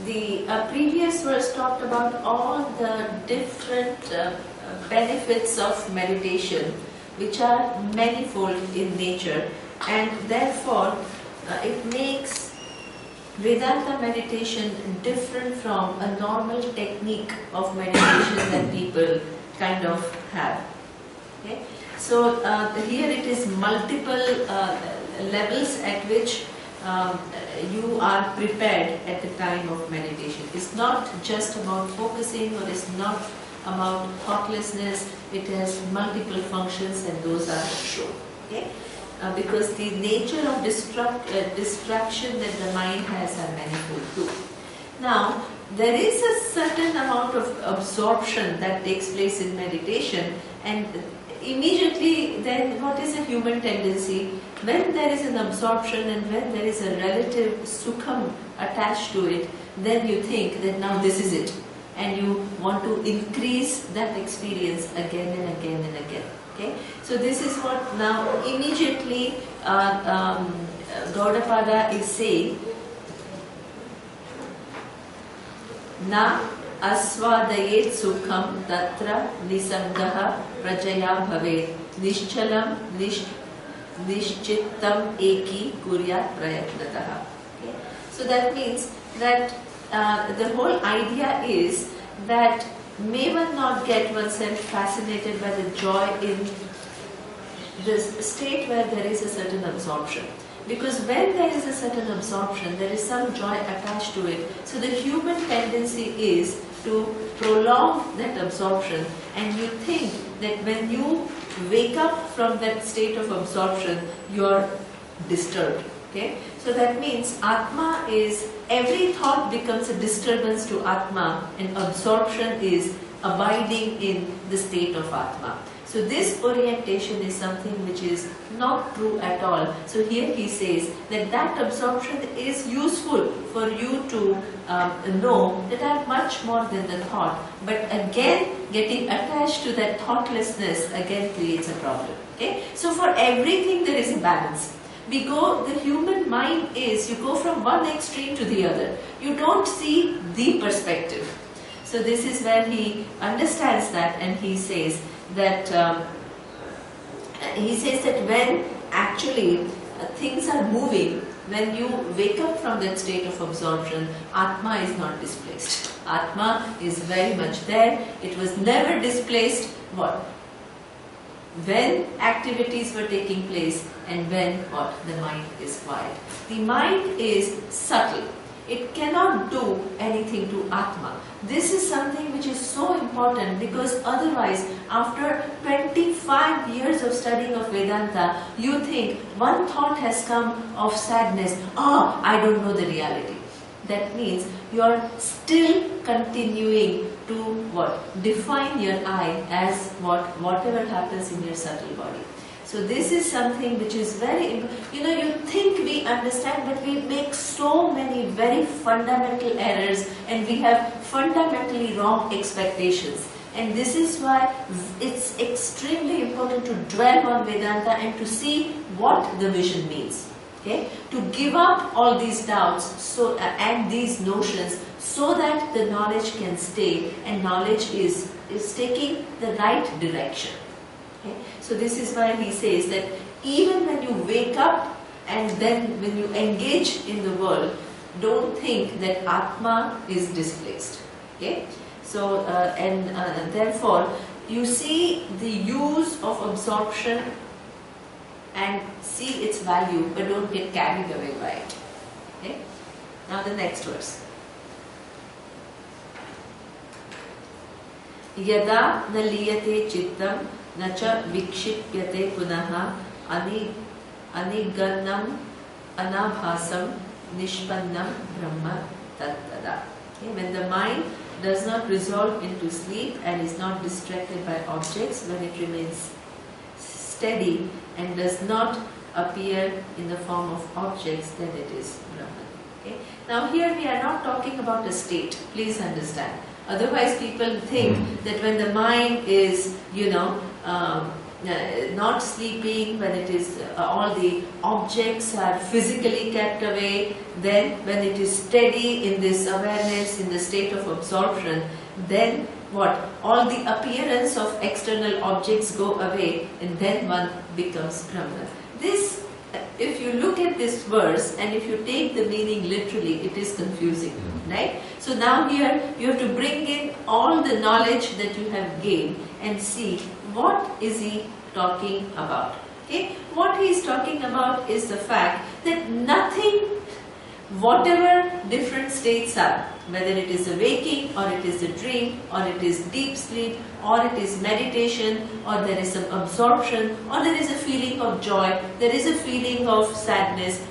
the previous verse talked about all the different benefits of meditation, which are manifold in nature, and therefore it makes Vedanta meditation different from a normal technique of meditation that people kind of have. Okay? So here it is multiple levels at which you are prepared at the time of meditation. It's not just about focusing, or it's not about thoughtlessness. It has multiple functions, and those are shown. Okay? Because the nature of distraction that the mind has are manifold too. Now, there is a certain amount of absorption that takes place in meditation, and immediately then what is a human tendency? When there is an absorption and when there is a relative sukham attached to it, then you think that now this is it, and you want to increase that experience again and again and again. Okay? So this is what now immediately Gaudapada is saying. Na aswadayet sukham tatra nisangha prajaya bhavet nishchalam nishchittam eki kuryat prayatnatah. Okay? So that means that the whole idea is that may one not get oneself fascinated by the joy in this state where there is a certain absorption. Because when there is a certain absorption, there is some joy attached to it. So the human tendency is to prolong that absorption, and you think that when you wake up from that state of absorption, you are disturbed. Okay? So that means Atma is, every thought becomes a disturbance to Atma, and absorption is abiding in the state of Atma. So this orientation is something which is not true at all. So here he says that that absorption is useful for you to know that I am much more than the thought. But again, getting attached to that thoughtlessness again creates a problem. Okay? So for everything there is a balance. The human mind is, you go from one extreme to the other. You don't see the perspective. So this is where he understands that, and he says that when actually things are moving, when you wake up from that state of absorption, Atma is not displaced. Atma is very much there. It was never displaced. What? When activities were taking place, and when what? The mind is quiet. The mind is subtle. It cannot do anything to Atma. This is something which is so important, because otherwise, after 25 years of studying of Vedanta, you think one thought has come of sadness. Oh, I don't know the reality. That means you are still continuing to what? Define your I as whatever happens in your subtle body. So this is something which is very, you think we understand, but we make so many very fundamental errors, and we have fundamentally wrong expectations. And this is why it's extremely important to dwell on Vedanta and to see what the vision means. Okay? To give up all these doubts and these notions, so that the knowledge can stay, and knowledge is taking the right direction. Okay? So this is why he says that even when you wake up and then when you engage in the world, don't think that Atma is displaced. Okay? So therefore you see the use of absorption and see its value, but don't get carried away by it. Okay? Now the next verse. Yada na liyate chittam na cha vikshipyate punaha anigannam anabhasam nishpannam brahma tattada. Okay? When the mind does not resolve into sleep and is not distracted by objects, when it remains steady and does not appear in the form of objects, then it is Brahman. Okay? Now here we are not talking about a state, please understand. Otherwise people think that when the mind is, not sleeping, when it is all the objects are physically kept away, then when it is steady in this awareness, in the state of absorption, then what? All the appearance of external objects go away, and then one becomes Brahman. This, if you look at this verse and if you take the meaning literally, it is confusing, right? So now here you have to bring in all the knowledge that you have gained and see what is he talking about. Okay? What he is talking about is the fact that nothing, whatever different states are, whether it is a waking or it is a dream or it is deep sleep or it is meditation or there is some absorption or there is a feeling of joy, there is a feeling of sadness,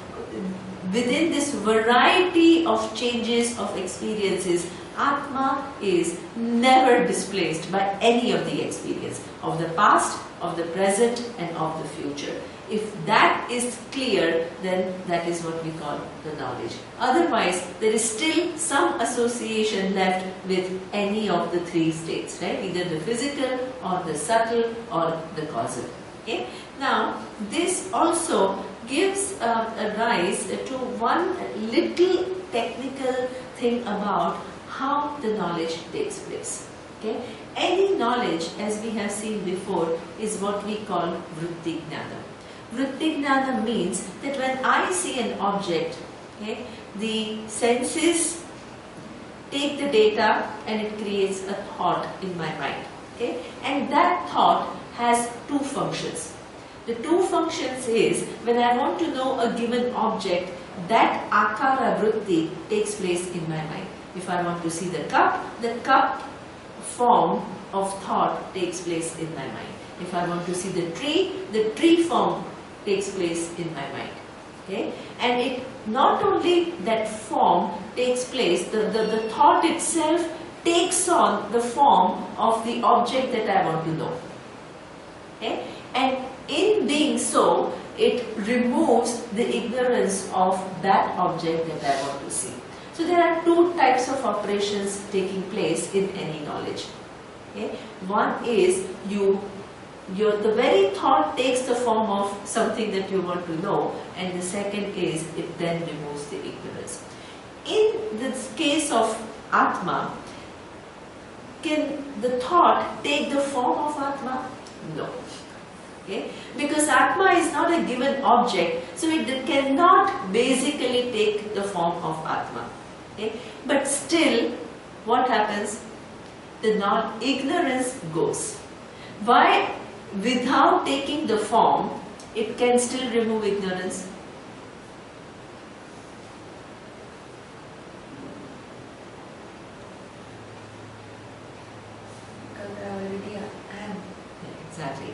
within this variety of changes of experiences, Atma is never displaced by any of the experience of the past, of the present and of the future. If that is clear, then that is what we call the knowledge. Otherwise, there is still some association left with any of the three states, right? Either the physical or the subtle or the causal. Okay? Now, this also gives a rise to one little technical thing about how the knowledge takes place. Okay? Any knowledge, as we have seen before, is what we call vritti gnana. Vritti gnana means that when I see an object, okay, the senses take the data and it creates a thought in my mind. Okay? And that thought has two functions. The two functions is, when I want to know a given object, that akara vritti takes place in my mind. If I want to see the cup form of thought takes place in my mind. If I want to see the tree form takes place in my mind. Okay? And it not only that form takes place, the thought itself takes on the form of the object that I want to know. Okay? And in being so, it removes the ignorance of that object that I want to see. So there are two types of operations taking place in any knowledge. Okay? One is the very thought takes the form of something that you want to know, and the second is it then removes the ignorance. In this case of Atma, can the thought take the form of Atma? No. Okay? Because Atma is not a given object, so it cannot basically take the form of Atma. Okay? But still, what happens? The ignorance goes. Why? Without taking the form, it can still remove ignorance. Because I already am. Exactly.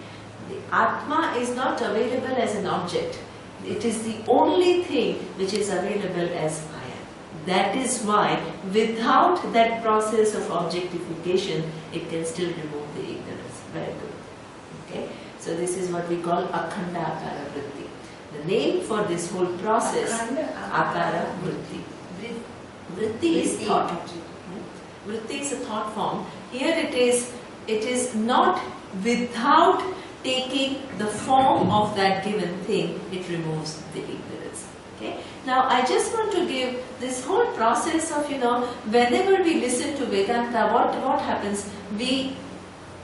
The Atma is not available as an object. It is the only thing which is available as I am. That is why, without that process of objectification, it can still remove the ignorance. Very good. Okay? So this is what we call Akhanda Akara Vritti. The name for this whole process, Akara Vritti. Vritti is thought. Vritti is a thought form. Here it is not without taking the form of that given thing, it removes the ignorance. Okay? Now I just want to give this whole process of, whenever we listen to Vedanta, what happens? We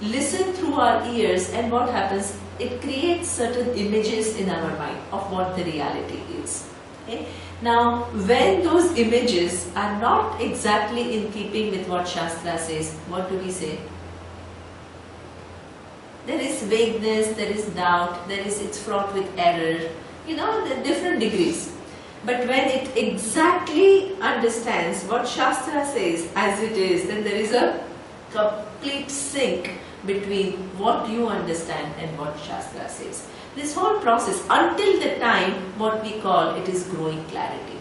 listen through our ears, and what happens? It creates certain images in our mind of what the reality is. Okay? Now, when those images are not exactly in keeping with what Shastra says, what do we say? There is vagueness, there is doubt, it's fraught with error, the different degrees. But when it exactly understands what Shastra says as it is, then there is a complete sync between what you understand and what Shastra says. This whole process, until the time what we call it is growing clarity.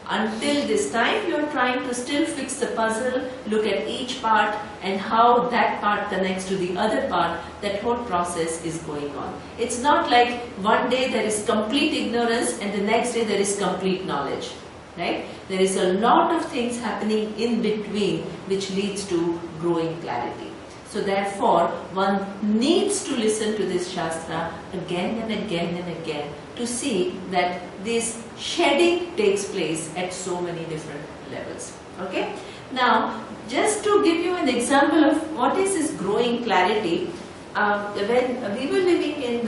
Until this time you are trying to still fix the puzzle, look at each part and how that part connects to the other part. That whole process is going on. It's not like one day there is complete ignorance and the next day there is complete knowledge. Right? There is a lot of things happening in between which leads to growing clarity. So therefore, one needs to listen to this Shastra again and again and again to see that this shedding takes place at so many different levels. Okay? Now, just to give you an example of what is this growing clarity, when we were living in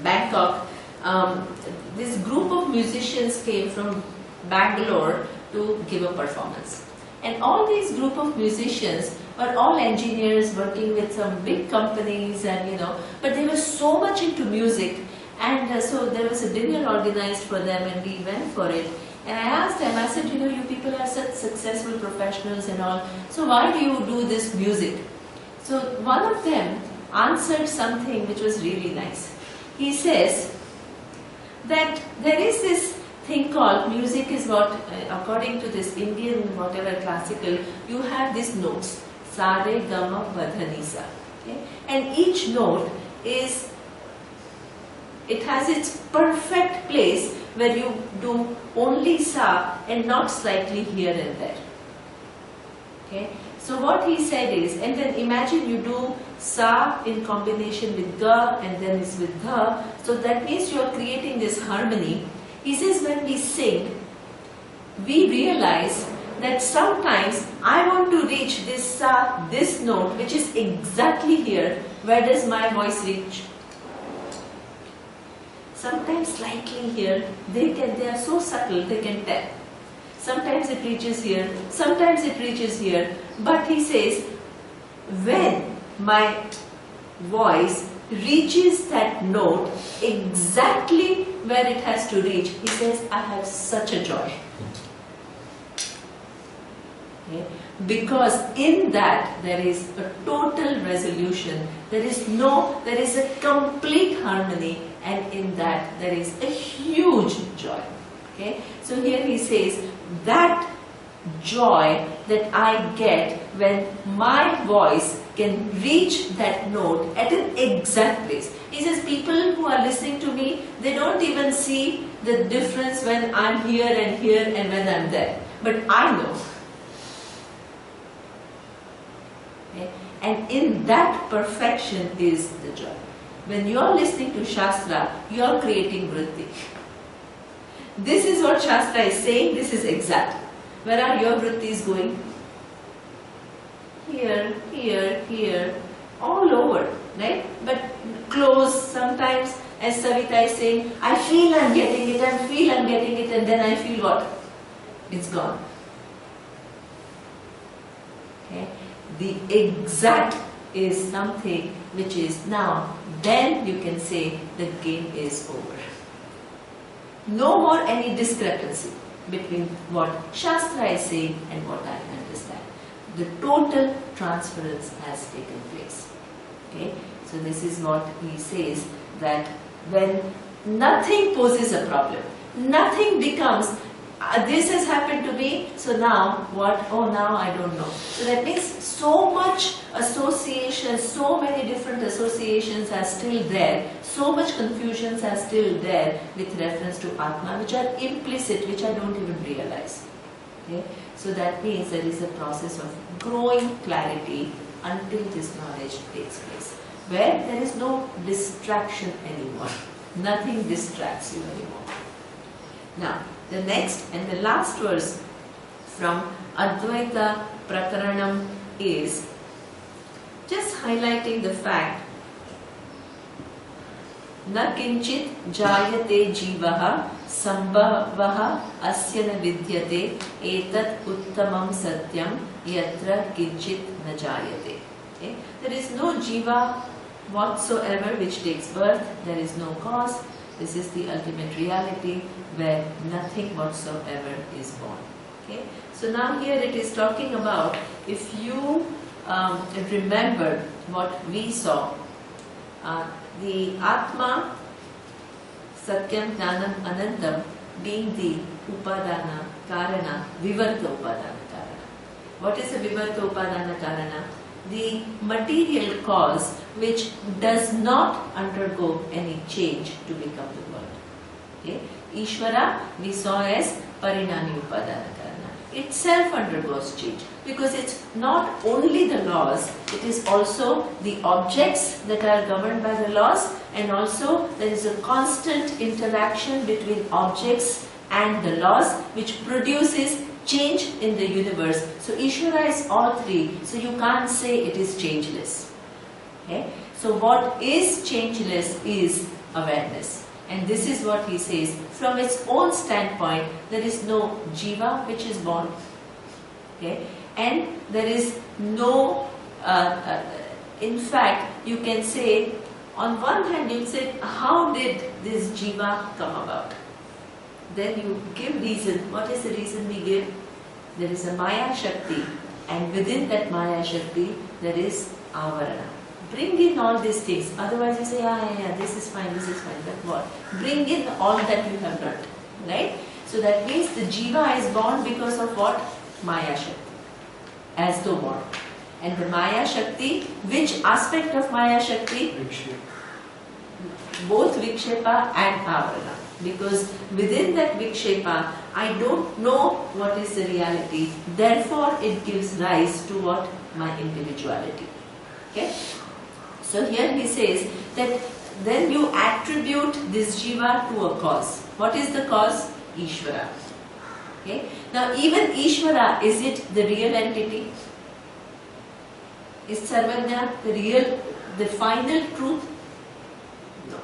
Bangkok, this group of musicians came from Bangalore to give a performance. And all these group of musicians were all engineers working with some big companies, and but they were so much into music, and so there was a dinner organized for them, and we went for it. And I asked them, I said, you people are such successful professionals and all, so why do you do this music? So one of them answered something which was really nice. He says that there is this thing called music is what, according to this Indian whatever classical, you have these notes, sa, re, ga, ma, pa, dha, ni, sa. Okay? And each note it has its perfect place where you do only sa and not slightly here and there. Okay? So what he said is, and then imagine you do sa in combination with ga and then it's with dha, so that means you are creating this harmony. He says when we sing, we realize that sometimes I want to reach this sa, this note which is exactly here. Where does my voice reach? Sometimes slightly here. They are so subtle, they can tell. Sometimes it reaches here, sometimes it reaches here. But he says, when my voice reaches that note exactly where it has to reach, he says, I have such a joy. Okay? Because in that there is a total resolution, there is a complete harmony, and in that there is a huge joy. Okay? So here he says that joy that I get when my voice can reach that note at an exact place. He says people who are listening to me, they don't even see the difference when I'm here and when I'm there. But I know. Okay? And in that perfection is the joy. When you are listening to Shastra, you are creating vritti. This is what Shastra is saying, this is exact. Where are your vrittis going? Here, here, here, all over, right? But close sometimes, as Savita is saying, I feel I'm getting it, and then I feel what? It's gone. Okay? The exact is something which is now, then you can say the game is over. No more any discrepancy between what Shastra is saying and what I understand. The total transference has taken place. Okay? So this is what he says, that when nothing poses a problem, nothing becomes, this has happened to me, so now what? Oh, now I don't know. So that means so much association, so many different associations are still there, so much confusions are still there with reference to Atma, which are implicit, which I don't even realize. Okay? So that means there is a process of growing clarity until this knowledge takes place, where there is no distraction anymore. Nothing distracts you anymore. Now, the next and the last verse from Advaita Prakaranam is just highlighting the fact Na kinchit jayate jivaha sambhavaha asya na vidyate etat uttamam satyam yatra kinchit na jayate. Okay? There is no jiva whatsoever which takes birth, there is no cause. This is the ultimate reality where nothing whatsoever is born. Okay? So now here it is talking about, if you remember what we saw, the Atma, Satyam, Jnanam, Anantam being the Upadana Karana, Vivarta Upadana Karana. What is a Vivarta Upadana Karana? The material cause which does not undergo any change to become the world. Okay? Ishvara we saw as Parinami Upadana Karana. itself undergoes change, because it's not only the laws, it is also the objects that are governed by the laws, and also there is a constant interaction between objects and the laws which produces change in the universe. So Ishvara is all three, so you can't say it is changeless. Okay? So what is changeless is awareness. And this is what he says, from its own standpoint, there is no jiva which is born. Okay? And there is no, in fact, you can say, on one hand you say, how did this jiva come about? Then you give reason. What is the reason we give? There is a Maya Shakti, and within that Maya Shakti, there is Avarana. Bring in all these things. Otherwise you say, yeah, this is fine, but what? Bring in all that you have learned. Right? So that means the jiva is born because of what? Maya Shakti. As though born. And the Maya Shakti, which aspect of Maya Shakti? Vikshepa. Both Vikshepa and Avarana. Because within that Vikshepa, I don't know what is the reality. Therefore, it gives rise to what? My individuality. Okay? So here he says that then you attribute this jiva to a cause. What is the cause? Ishvara. Okay? Now even Ishvara, is it the real entity? Is Sarvajna the real, the final truth? No.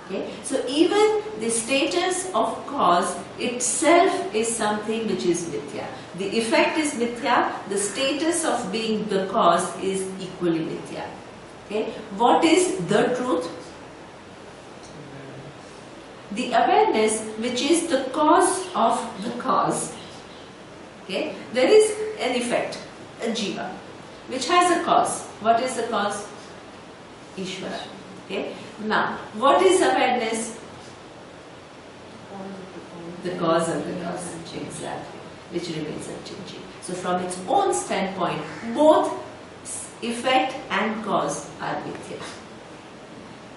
Okay? So even the status of cause itself is something which is mithya. The effect is mithya, the status of being the cause is equally mithya. Okay? What is the truth? The awareness, which is the cause of the cause. Okay? There is an effect, a jiva, which has a cause. What is the cause? Ishvara. Okay? Now, what is awareness? The cause of the cause. Exactly. Which remains unchanging. So from its own standpoint, both effect and cause are mithya.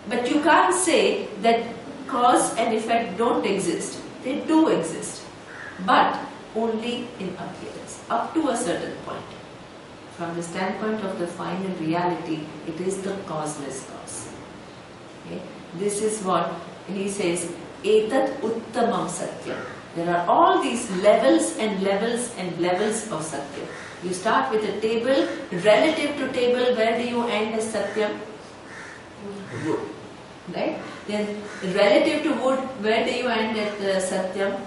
But you can't say that cause and effect don't exist. They do exist. But only in appearance, up to a certain point. From the standpoint of the final reality, it is the causeless cause. Okay? This is what he says, Etat Uttamam Satyam. There are all these levels and levels and levels of Satyam. You start with a table, relative to table, where do you end as Satyam? Wood. Right? Then relative to wood, where do you end at Satyam?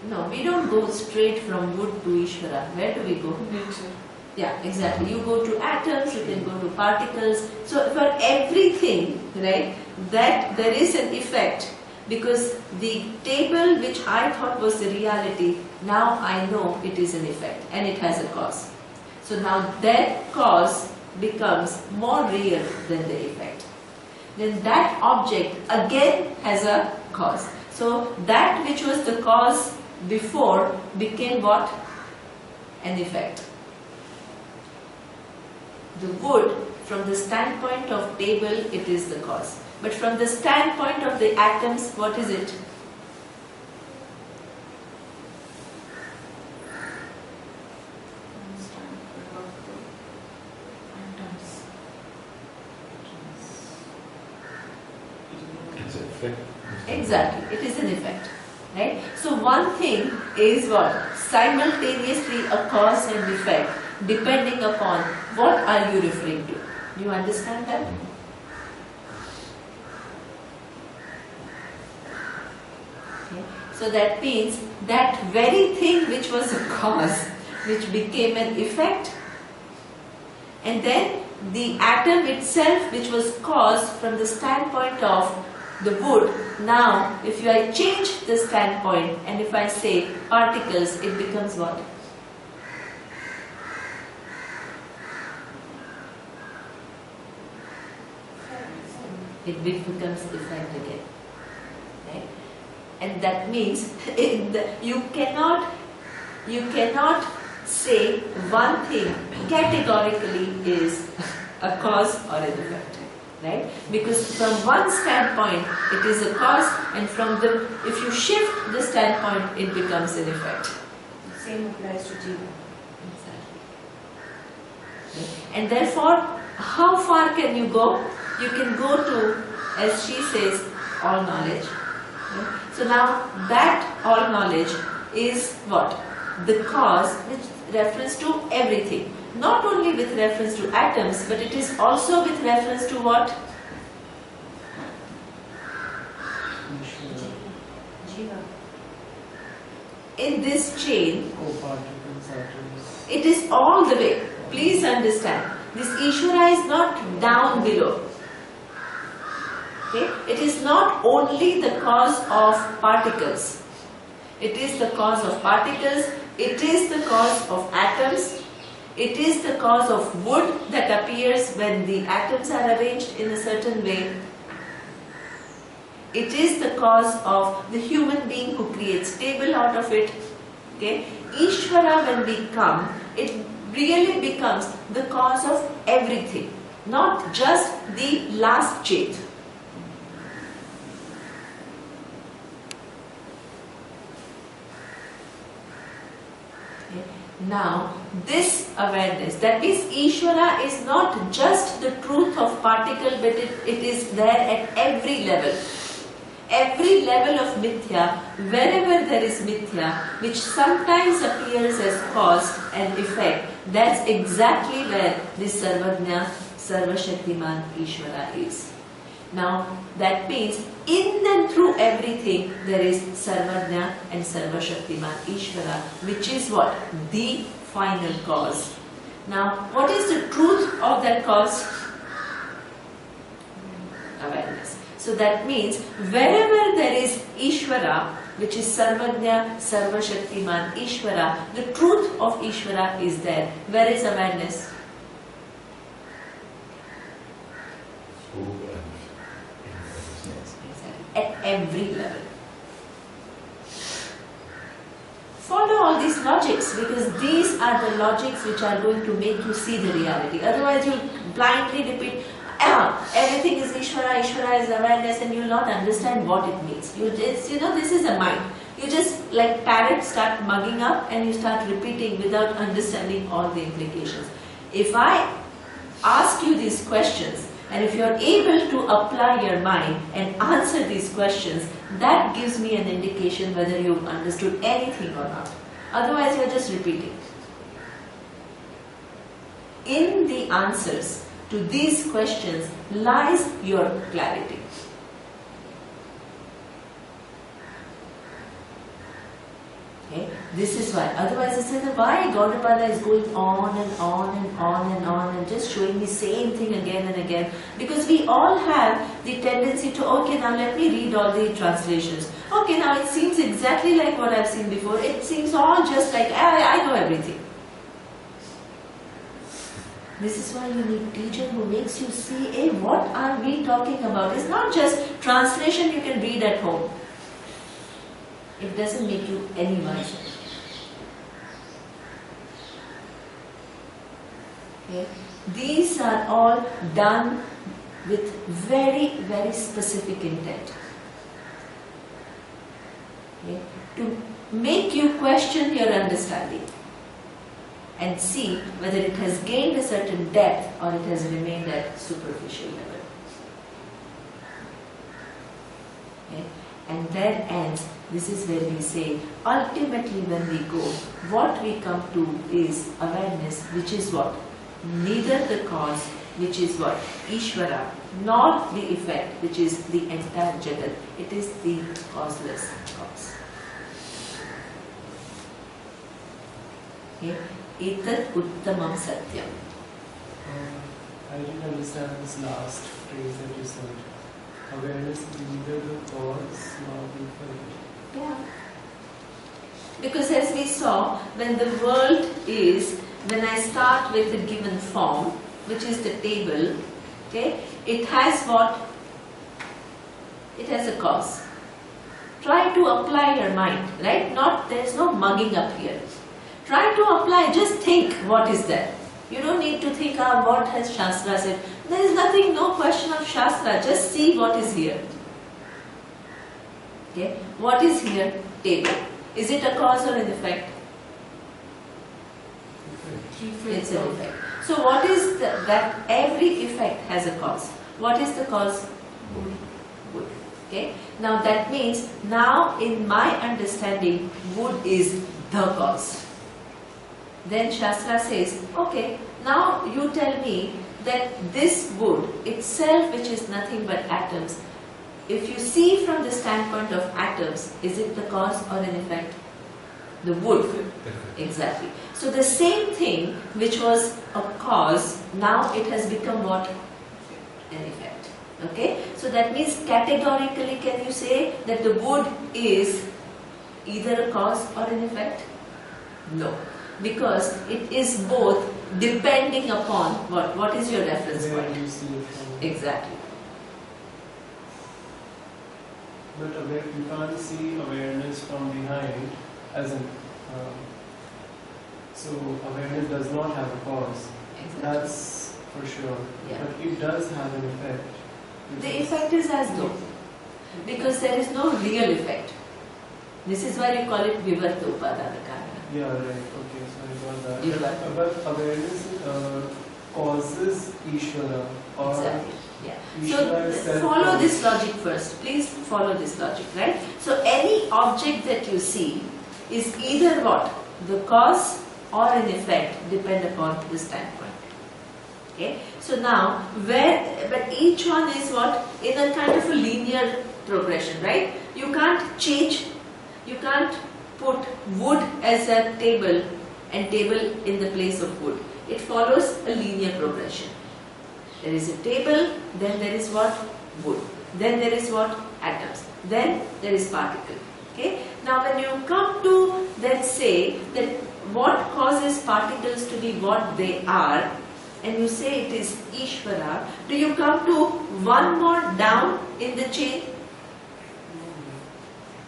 No, we don't go straight from wood to Ishvara. Where do we go? Nature. Yeah, exactly. You go to atoms, you can go to particles. So for everything, right, that there is an effect. Because the table which I thought was the reality, now I know it is an effect and it has a cause. So now that cause becomes more real than the effect. Then that object again has a cause. So that which was the cause before became what? An effect. The wood, from the standpoint of table, it is the cause. But from the standpoint of the atoms, what is it? It's an effect. Exactly, it is an effect. Right? So one thing is what? Simultaneously a cause and effect, depending upon what are you referring to. Do you understand that? Okay. So that means that very thing which was a cause, which became an effect, and then the atom itself which was caused from the standpoint of the wood. Now, if I change the standpoint and if I say particles, it becomes what? It becomes effect again. Right? And that means you cannot say one thing categorically is a cause or an effect. right? Because from one standpoint it is a cause, and if you shift the standpoint, it becomes an effect. Same applies to Jiva. And therefore, how far can you go? You can go to, as she says, all knowledge. So now that all knowledge is what? The cause with reference to everything. Not only with reference to atoms, but it is also with reference to what? Jiva. In this chain, Co-particles, atoms. it is all the way. Please understand, this Ishvara is not down below. Okay? It is not only the cause of particles. It is the cause of particles, it is the cause of atoms, it is the cause of wood that appears when the atoms are arranged in a certain way. It is the cause of the human being who creates table out of it. Okay? Ishvara, when we come, it really becomes the cause of everything, not just the last chet. Okay. Now, this awareness, that means Ishvara is not just the truth of particle, but it is there at every level. Every level of mithya, wherever there is mithya, which sometimes appears as cause and effect, that's exactly where this Sarvajna, Sarvashaktiman Ishvara is. Now, that means in and through everything there is Sarvajna and Sarvashaktiman Ishvara, which is what? The final cause. Now, what is the truth of that cause? Awareness. So that means wherever there is Ishvara, which is Sarvajna, Sarvashaktiman Ishvara, the truth of Ishvara is there. Where is awareness? At every level. Follow all these logics, because these are the logics which are going to make you see the reality. Otherwise you'll blindly repeat, everything is Ishvara, Ishvara is awareness, and you'll not understand what it means. You just, this is a mind. You just, like parrots, start mugging up and you start repeating without understanding all the implications. If I ask you these questions, and if you're able to apply your mind and answer these questions, that gives me an indication whether you've understood anything or not. Otherwise, you're just repeating. In the answers to these questions lies your clarity. Okay? This is why. Otherwise, I say, why Gaudapada is going on and on and on and on and just showing me same thing again and again. Because we all have the tendency to, okay, now let me read all the translations. Okay, now it seems exactly like what I've seen before. It seems all just like, I know everything. This is why you need a teacher who makes you see, hey, what are we talking about? It's not just translation you can read at home. It doesn't make you any wiser. Okay? These are all done with very, very specific intent. Okay? To make you question your understanding and see whether it has gained a certain depth or it has remained at superficial level. Okay? And there ends, this is where we say, ultimately when we go, what we come to is awareness, which is what? Neither the cause, which is what? Ishvara, nor the effect, which is the entire Jagat. It is the causeless cause. Okay? Etat uttamam satyam. I didn't understand this last phrase that you said. Awareness is neither the cause nor the effect. Yeah. Because as we saw, when the world is, when I start with a given form, which is the table, okay, it has what? It has a cause. Try to apply your mind, right? There is no mugging up here. Try to apply, just think what is there. You don't need to think, what has Shastra said. There is nothing, no question of Shastra. Just see what is here. Okay? What is here? Table. Is it a cause or an effect? It's an effect. So what is that? Every effect has a cause. What is the cause? Wood. Okay. Now that means, now in my understanding, wood is the cause. Then Shastra says, okay, now you tell me that this wood itself, which is nothing but atoms, if you see from the standpoint of atoms, is it the cause or an effect? The wood. Exactly. So the same thing which was a cause, now it has become what? An effect. Okay? So that means categorically, can you say that the wood is either a cause or an effect? No. Because it is both depending upon what? What is your reference Where point? you see it from. Exactly. But you can't see awareness from behind, as in, so awareness does not have a cause. Exactly. That's for sure. Yeah. But it does have an effect. The effect is as though, because there is no real effect. This is why you call it Vivarta Upadana Karana. Yeah, right. Okay, so I got that. You got it. But awareness causes Ishvara. Or Exactly. Yeah. Ishvara is So follow self-caused. this logic first. Please follow this logic, right? So any object that you see is either what? The cause or an effect, depend upon the standpoint. Okay? So now, but each one is what? In a kind of a linear progression, right? You can't change, you can't put wood as a table and table in the place of wood. It follows a linear progression. There is a table, then there is what? Wood. Then there is what? Atoms. Then there is particle. Okay? Now when you come to, let's say, that what causes particles to be what they are, and you say it is Ishvara, do you come to one more down in the chain?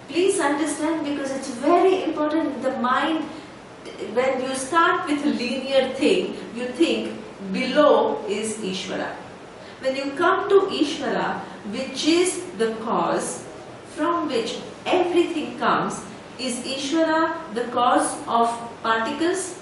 Please understand, because it's very important. The mind, when you start with a linear thing, you think below is Ishvara. When you come to Ishvara, which is the cause from which everything comes, is Ishvara the cause of particles?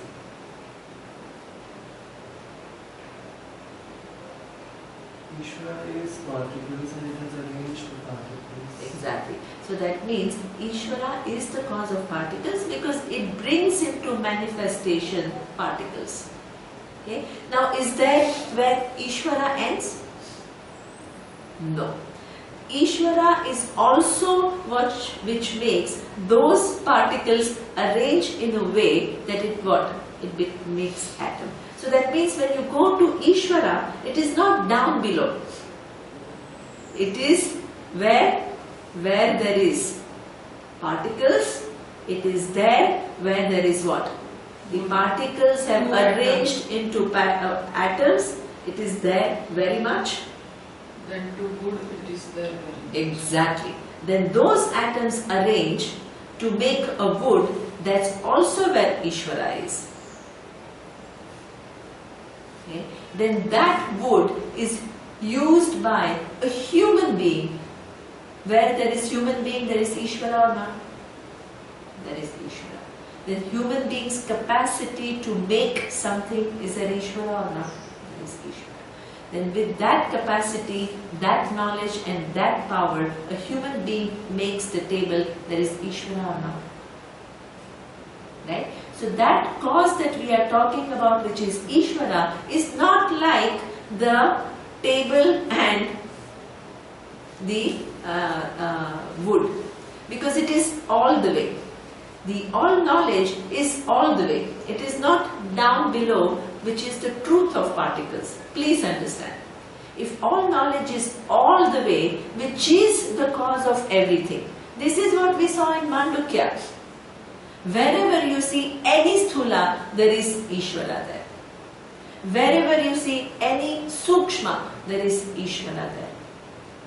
Ishvara is particles and it has arranged the particles. Exactly. So that means Ishvara is the cause of particles because it brings into manifestation particles. Okay. Now is that where Ishvara ends? No. Ishvara is also which makes those particles arrange in a way that it what? It makes atom. So that means when you go to Ishvara, it is not down below. It is where there is particles, it is there where there is what? The particles have arranged into atoms, it is there very much. Then to good it is there very much. Exactly. Then those atoms arrange to make a wood, that's also where Ishvara is. Okay. Then that wood is used by a human being. Where there is human being, there is Ishvara or not? There is Ishvara. Then human being's capacity to make something, is there Ishvara or not? There is Ishvara. Then with that capacity, that knowledge and that power, a human being makes the table, there is Ishvara or not? Right? So that cause that we are talking about, which is Ishvara, is not like the table and the wood, because it is all the way. The all knowledge is all the way. It is not down below, which is the truth of particles. Please understand. If all knowledge is all the way, which is the cause of everything. This is what we saw in Mandukya. Wherever you see any sthula, there is Ishvara there. Wherever you see any sukshma, there is Ishvara there.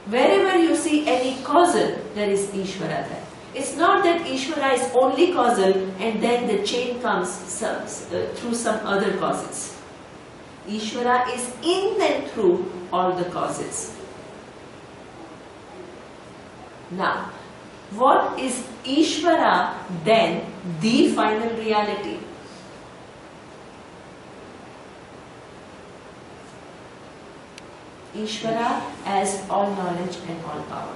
Wherever you see any causal, there is Ishvara there. It's not that Ishvara is only causal and then the chain comes through some other causes. Ishvara is in and through all the causes. Now, what is Ishvara then? The final reality. Ishvara as all knowledge and all power.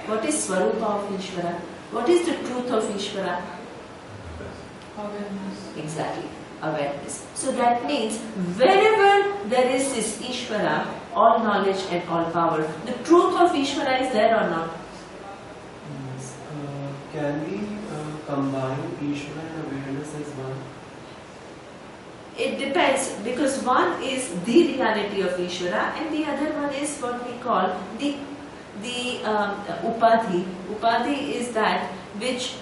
What is Swarupa of Ishvara? What is the truth of Ishvara? Awareness. Exactly, awareness. So that means wherever there is this Ishvara, all knowledge and all power, the truth of Ishvara is there or not? Yes. Can we combine Ishvara and awareness as one? It depends, because one is the reality of Ishvara and the other one is what we call the Upadhi. Upadhi is that which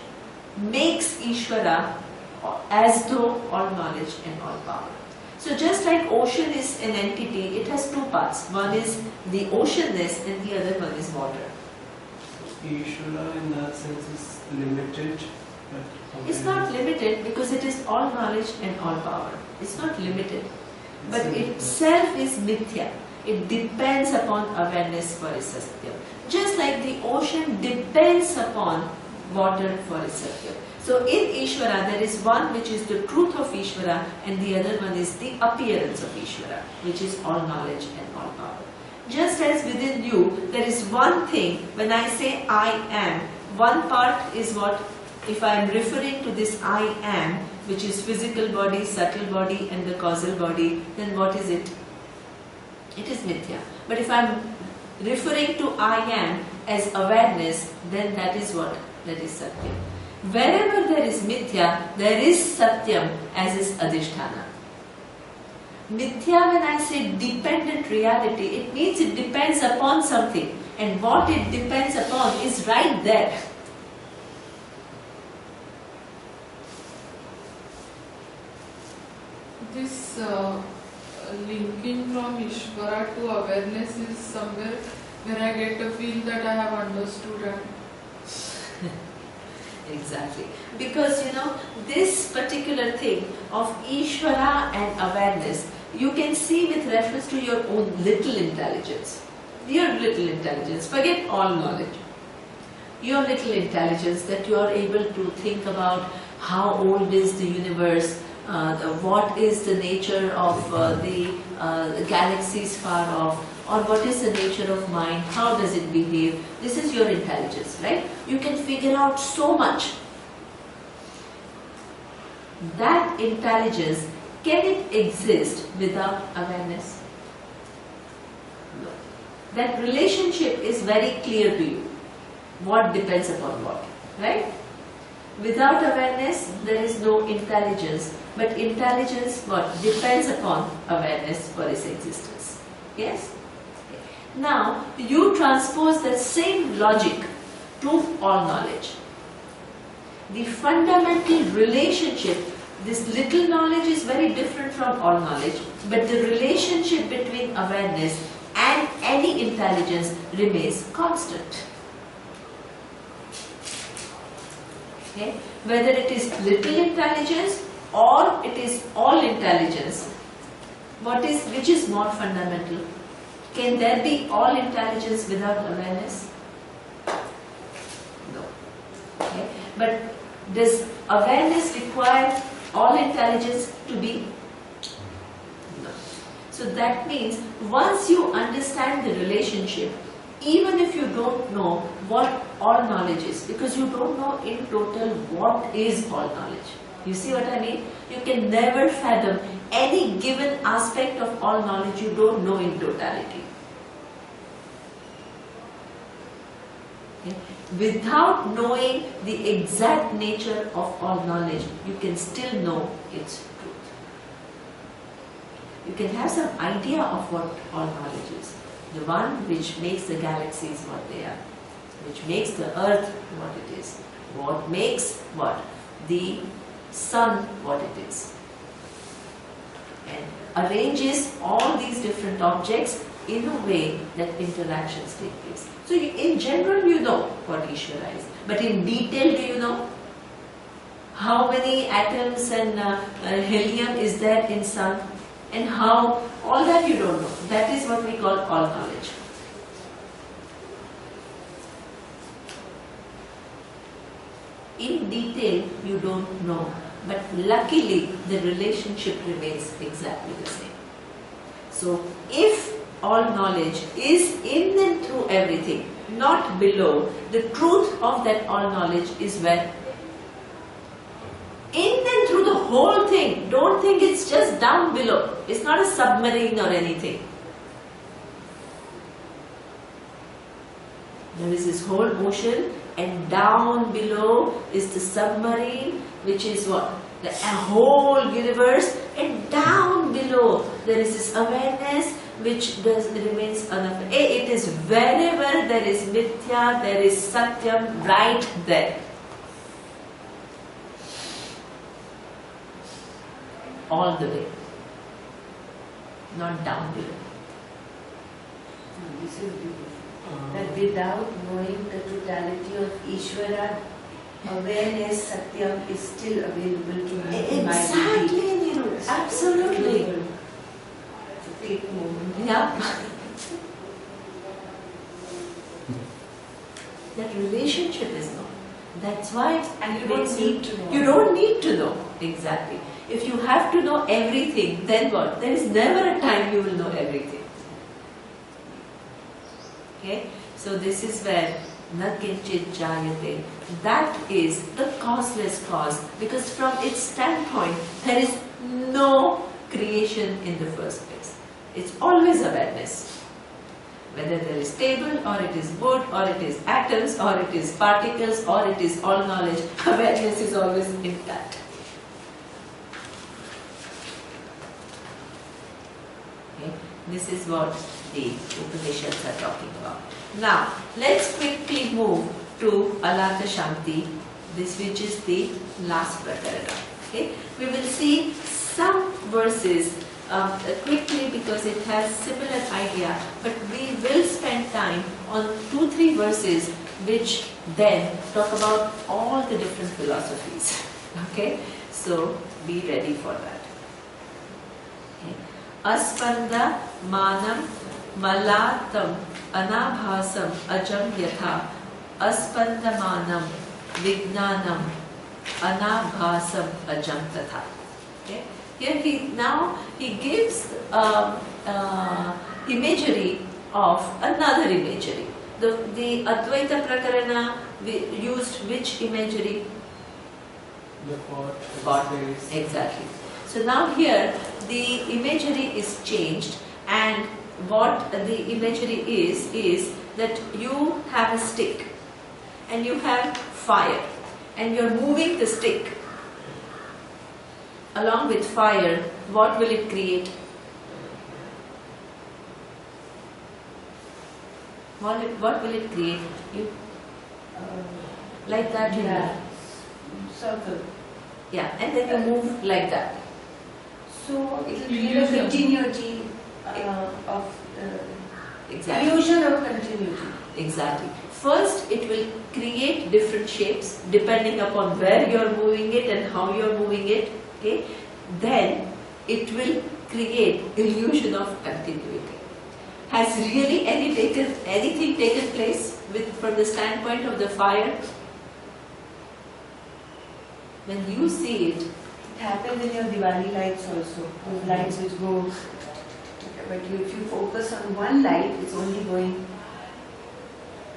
makes Ishvara as though all knowledge and all power. So just like ocean is an entity, it has two parts. One is the oceanness and the other one is water. Ishvara in that sense is limited, but It's not limited because it is all knowledge and all power. It's not limited. But itself is mithya. It depends upon awareness for its satyam. Just like the ocean depends upon water for its satyam. So in Ishvara there is one which is the truth of Ishvara and the other one is the appearance of Ishvara, which is all knowledge and all power. Just as within you there is one thing, when I say I am, one part is what? If I am referring to this I am, which is physical body, subtle body and the causal body, then what is it? It is mithya. But if I am referring to I am as awareness, then that is what? That is satyam. Wherever there is mithya, there is satyam as is adhisthana. Mithya, when I say dependent reality, it means it depends upon something. And what it depends upon is right there. This linking from Ishvara to awareness is somewhere where I get a feel that I have understood and Exactly. Because this particular thing of Ishvara and awareness, you can see with reference to your own little intelligence. Your little intelligence, forget all knowledge. Your little intelligence that you are able to think about how old is the universe, what is the nature of the galaxies far off, or what is the nature of mind, how does it behave. This is your intelligence, right? You can figure out so much. That intelligence, can it exist without awareness? No. That relationship is very clear to you. What depends upon what, right? Without awareness, there is no intelligence. But intelligence, what? Depends upon awareness for its existence. Yes? Now, you transpose that same logic to all knowledge. The fundamental relationship, this little knowledge is very different from all knowledge, but the relationship between awareness and any intelligence remains constant. Okay? Whether it is little intelligence or it is all intelligence, which is more fundamental? Can there be all intelligence without awareness? No. Okay? But does awareness require all intelligence to be? No. So that means once you understand the relationship, even if you don't know what all knowledge is, because you don't know in total what is all knowledge. You see what I mean? You can never fathom any given aspect of all knowledge you don't know in totality. Okay? Without knowing the exact nature of all knowledge, you can still know its truth. You can have some idea of what all knowledge is. The one which makes the galaxies what they are, which makes the earth what it is, what makes what? The sun what it is, and arranges all these different objects in a way that interactions take place. So in general you know what Ishvara is, but in detail do you know? How many atoms and helium is there in sun? and how, all that you don't know. That is what we call all knowledge. In detail, you don't know, but luckily the relationship remains exactly the same. So, if all knowledge is in and through everything, not below, the truth of that all knowledge is where? In and through the whole thing. Don't think it's just down below. It's not a submarine or anything. There is this whole ocean, and down below is the submarine, which is what? The whole universe, and down below there is this awareness which remains unaffected. It is wherever there is mithya, there is satyam, right there. All the way, not down below. This is beautiful. That without knowing the totality of Ishvara, awareness, Satyam is still available to me. Exactly, Niru. Absolutely. It's a quick moment. Yeah. That relationship is known. That's why And you don't need to know. You don't need to know. Exactly. If you have to know everything, then what? There is never a time you will know everything. Okay? So this is where na kinchit jayate. That is the causeless cause, because from its standpoint, there is no creation in the first place. It's always awareness. Whether there is table, or it is wood, or it is atoms, or it is particles, or it is all knowledge, awareness is always intact. Okay? This is what the Upanishads are talking about. Now, let's quickly move to Alata Shanti, this which is the last prakarana. Okay? We will see some verses quickly because it has similar idea, but we will spend time on 2-3 verses which then talk about all the different philosophies. Okay? So, be ready for that. Okay. Aspanda manam malatam anabhasam ajam yatha aspandamanam vignanam anabhasam ajam tatha. Okay? Here he gives imagery of another imagery. The Advaita Prakarana used which imagery? The Pot. space. Exactly. So now here the imagery is changed, and what the imagery is that you have a stick and you have fire and you are moving the stick along with fire. What will it create? What will it create? You like that, you Yeah. move. Circle. Yeah, and then you move like that. So it will create a Illusion. continuity of Exactly. illusion of continuity. Exactly. First, it will create different shapes depending upon where you are moving it and how you are moving it. Okay. Then it will create illusion of continuity. Has really anything taken place from the standpoint of the fire? When you see it, It happens in your Diwali lights also. Those lights which go, but if you focus on one light, it's only going.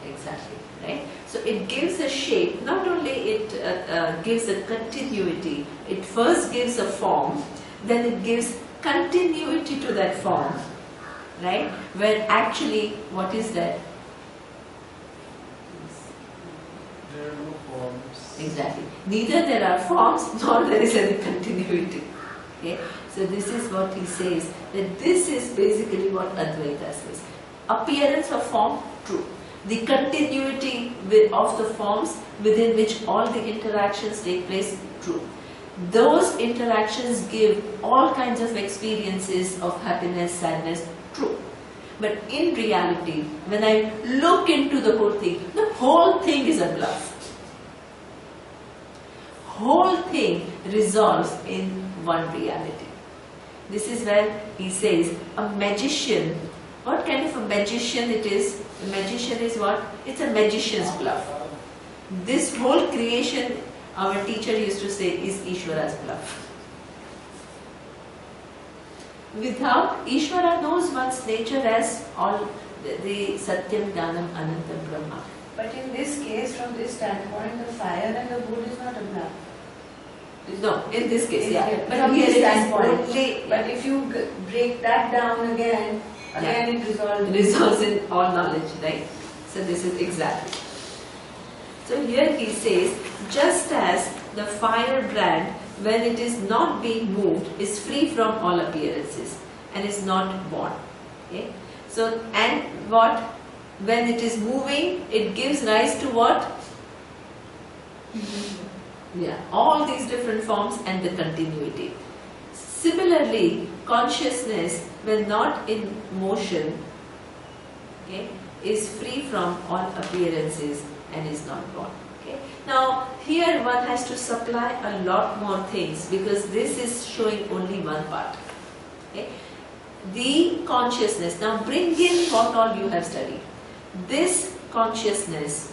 exactly, right? So it gives a shape. Not only it gives a continuity. It first gives a form, then it gives continuity to that form, right? Where actually, what is that? There are no forms. Exactly. Neither there are forms nor there is any continuity. Okay? So this is what he says, that this is basically what Advaita says. Appearance of form, true. The continuity of the forms within which all the interactions take place, true. Those interactions give all kinds of experiences of happiness, sadness, true. But in reality, when I look into the whole thing is a bluff. Whole thing resolves in one reality. This is where he says a magician. What kind of a magician it is? A magician is what? It's a magician's bluff. This whole creation, our teacher used to say, is Ishvara's bluff. Without Ishvara knows one's nature as all the Satyam, Jnanam, Anantam, Brahma. But in this case, from this standpoint, the fire and the wood is not a bluff. No, in this case, yeah. But From here this it is standpoint. only, But if you break that down again it resolves. results in all knowledge, right? So this is exactly. So here he says, just as the firebrand, when it is not being moved, is free from all appearances and is not born. Okay? So, and what? When it is moving, it gives rise to what? Yeah, all these different forms and the continuity. Similarly, consciousness, when not in motion, okay, is free from all appearances and is not born. Okay. Now, here one has to supply a lot more things because this is showing only one part. Okay. The consciousness. Now, bring in what all you have studied. This consciousness,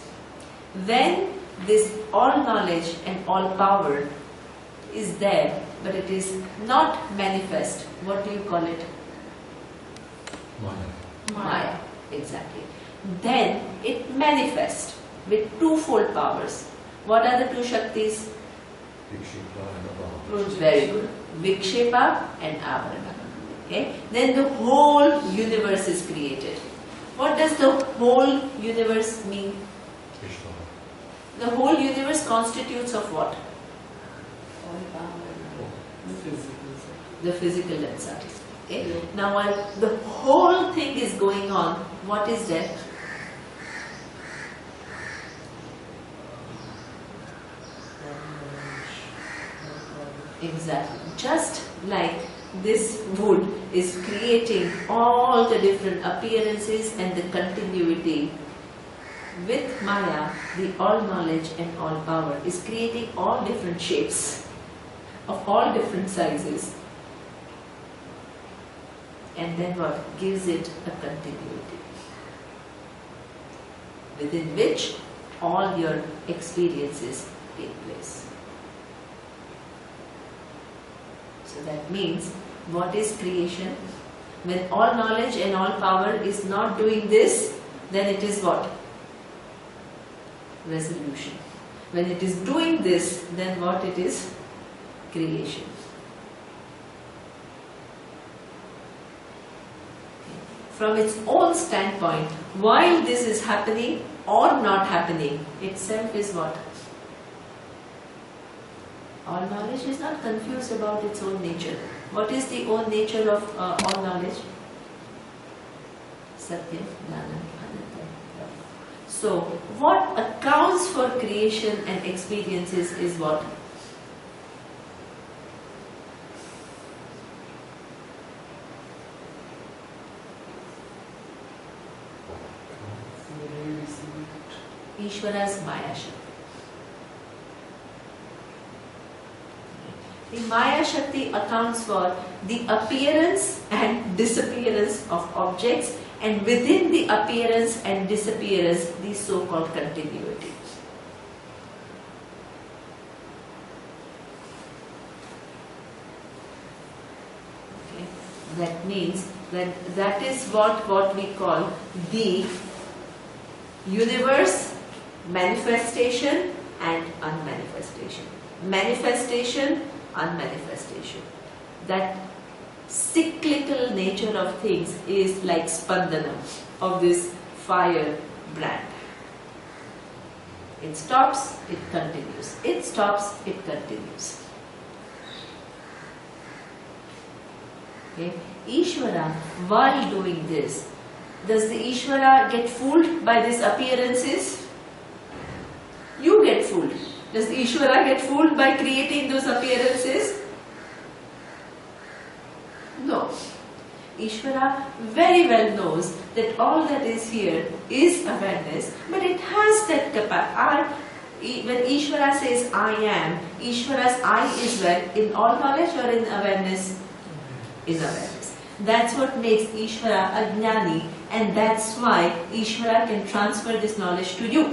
when this all knowledge and all power is there, but it is not manifest. What do you call it? Maya. Exactly. Then it manifests with twofold powers. What are the two Shaktis? Very good. Vikshepa and Avarana. Okay? Then the whole universe is created. What does the whole universe mean? The whole universe constitutes of what? The physical and subtle. Okay? Now while the whole thing is going on, what is there? Exactly. Just like this wood is creating all the different appearances and the continuity, with Maya, the all knowledge and all power is creating all different shapes of all different sizes. And then what? Gives it a continuity, within which all your experiences take place. So that means, what is creation? When all knowledge and all power is not doing this, then it is what? Resolution. When it is doing this, then what it is? Creation. From its own standpoint, while this is happening or not happening, itself is what? All knowledge is not confused about its own nature. What is the own nature of all knowledge? Satyam, Jnanam, Anantam. So, what accounts for creation and experiences is what? Ishvara's Maya Shakti. The Maya Shakti accounts for the appearance and disappearance of objects, and within the appearance and disappearance, the so-called continuity. Okay. That means that is what we call the universe, manifestation and unmanifestation. Manifestation, unmanifestation. That cyclical nature of things is like spandana of this fire brand. It stops, it continues. It stops, it continues. Okay. Ishvara, while doing this, does the Ishvara get fooled by these appearances? You get fooled. Does the Ishvara get fooled by creating those appearances? No. Ishvara very well knows that all that is here is awareness, but it has that capacity. When Ishvara says I am, Ishvara's I is where? In all knowledge or in awareness? in awareness. That's what makes Ishvara a Jnani, and that's why Ishvara can transfer this knowledge to you.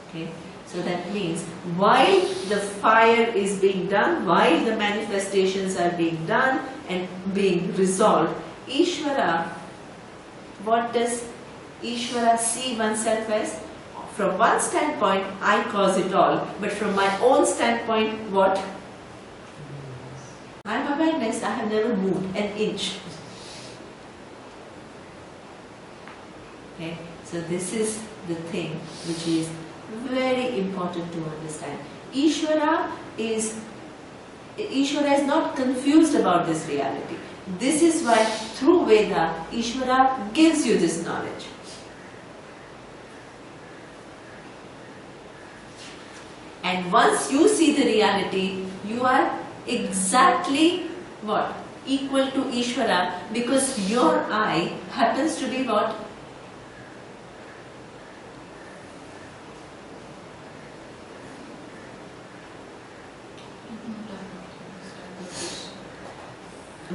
Okay, so that means while the fire is being done, while the manifestations are being done and being resolved, Ishvara, what does Ishvara see oneself as? From one standpoint, I cause it all, but from my own standpoint, what? I am awareness, I have never moved an inch. Okay, so this is the thing which is very important to understand. Ishvara is not confused about this reality. This is why through Veda, Ishvara gives you this knowledge. And once you see the reality, you are exactly what? Equal to Ishvara, because your I happens to be what?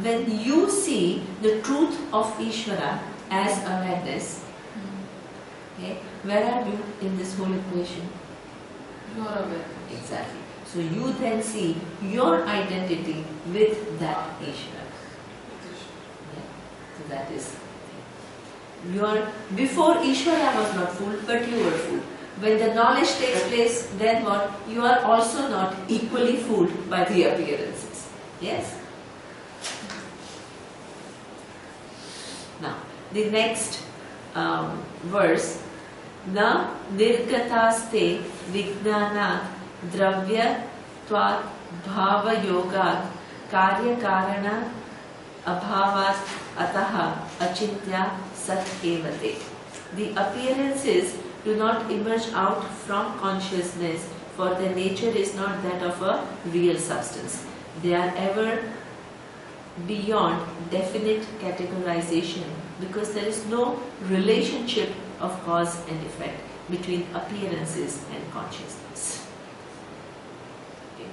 When you see the truth of Ishvara as awareness, okay, where are you in this whole equation? You are aware. Exactly. So you then see your identity with that Ishvara. Yeah. So that is before Ishvara was not full, but you were full. When the knowledge takes place, then what? You are also not equally fooled by the appearances. Yes? Now, the next verse, na nirgataste vijnanat dravya tvat bhava yogat karya karana abhavat ataha achintya sat evate. The appearances do not emerge out from consciousness, for their nature is not that of a real substance. They are ever beyond definite categorization, because there is no relationship of cause and effect between appearances and consciousness. Okay.